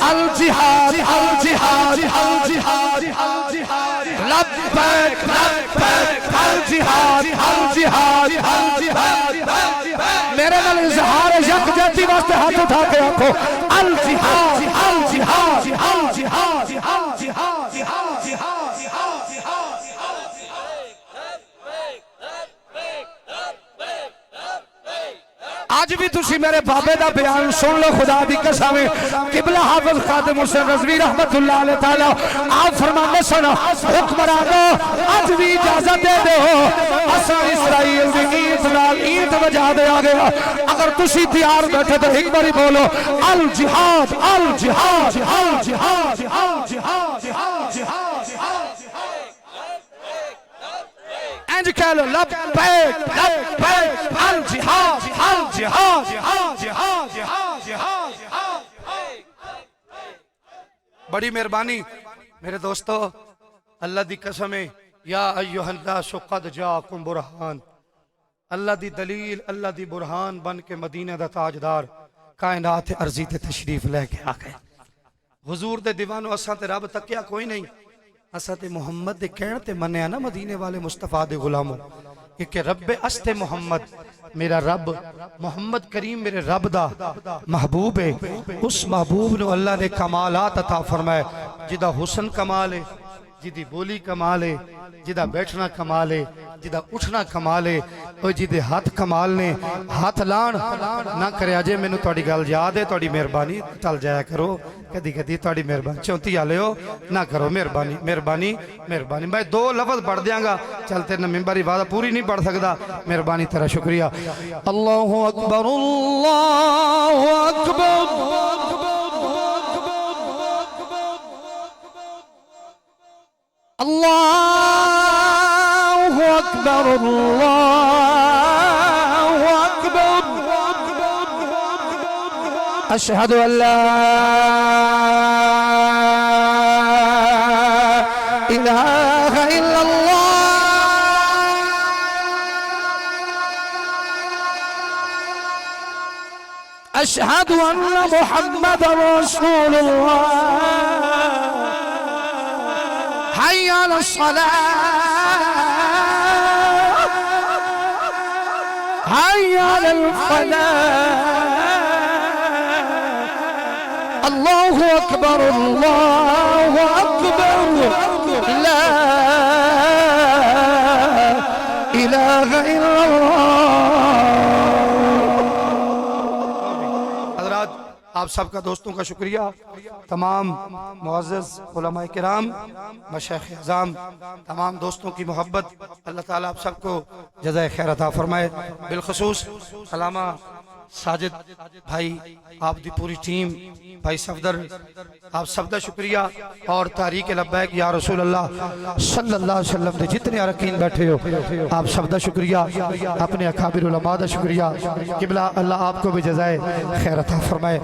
الجہاد الجہاد الجہاد لبیک لبیک الجہاد الجہاد الجہاد میرے نال اظہار یک جیسی واسطے ہاتھ اٹھا کے آکھو الجہاد الجہاد الجہاد الجہاد آج بھی تسی میرے بابے دا بیان سن لو خدا دی قسم قبلہ حافظ خادم حسین رضوی رحمت اللہ علیہ تعالی آپ فرمانے سنا حکمرانو آج بھی اجازت دے دو اساں اسرائیل دی عید نال عید بجا دے آ گیا اگر تسی تیار بیٹھے تو ایک باری بولو الجہاد الجہاد الجہاد الجہاد انج کہہ لو لبیک لبیک الجہاد الجہاد الجہاد بڑی مہربانی میرے دوستو اللہ دی قسم ہے یا ایوہ الناس قد جاکم برہان اللہ دی دلیل اللہ دی برہان بن کے مدینہ دا تاجدار کائنات عرضی تے تشریف لے کے آگئے حضور دے دیوانو اساں تے رب تکیا کوئی نہیں اساں تے محمد دے کہن تے منیا نا مدینے والے مصطفیٰ دے غلاموں کہ رب است محمد میرا رب محمد کریم میرے رب دا محبوب ہے، اس محبوب نو اللہ نے کمالات عطا فرمائے، جدا حسن کمال ہے، جدی بولی کمال ہے، جدا بیٹھنا کمال ہے، جدا اٹھنا کمال ہے، اور جدے ہاتھ کمال نے، ہاتھ لان نہ کرے آجے میں نے توڑی گل یاد ہے، توڑی مہربانی چل جایا کرو، کدی کدی توڑی مہربانی چونتی آلے ہو نہ کرو، مہربانی مہربانی مہربانی۔ میں 2 لفظ پڑھ دیاں گا، چلتے نہ ممبری وعدہ پوری نہیں پڑھ سکتا، مہربانی تیرا شکریہ۔ اللہ اکبر اللہ اکبر اللہ اکبر اللہ اکبر اشہد ان لا الہ الا اللہ اشہد ان محمد رسول اللہ حي على الصلاة حي على الفلاح الله أكبر الله أكبر لا إله إلا الله۔ حضرات آپ سب کا دوستوں کا شکریہ، تمام معزز علماء کرام، مشایخ اعظام، تمام دوستوں کی محبت، اللہ تعالیٰ آپ سب کو جزائے خیر عطا فرمائے۔ بالخصوص علامہ ساجد بھائی، آپ دی پوری ٹیم، بھائی صفدر، آپ سب دا شکریہ، اور تحریک لبیک یا رسول اللہ صلی اللہ علیہ وسلم دے جتنے عرقین بیٹھے ہو، آپ سب دا شکریہ، اپنے اکابر علماء دا شکریہ۔ قبلہ اللہ آپ کو بھی جزائے خیر عطا فرمائے۔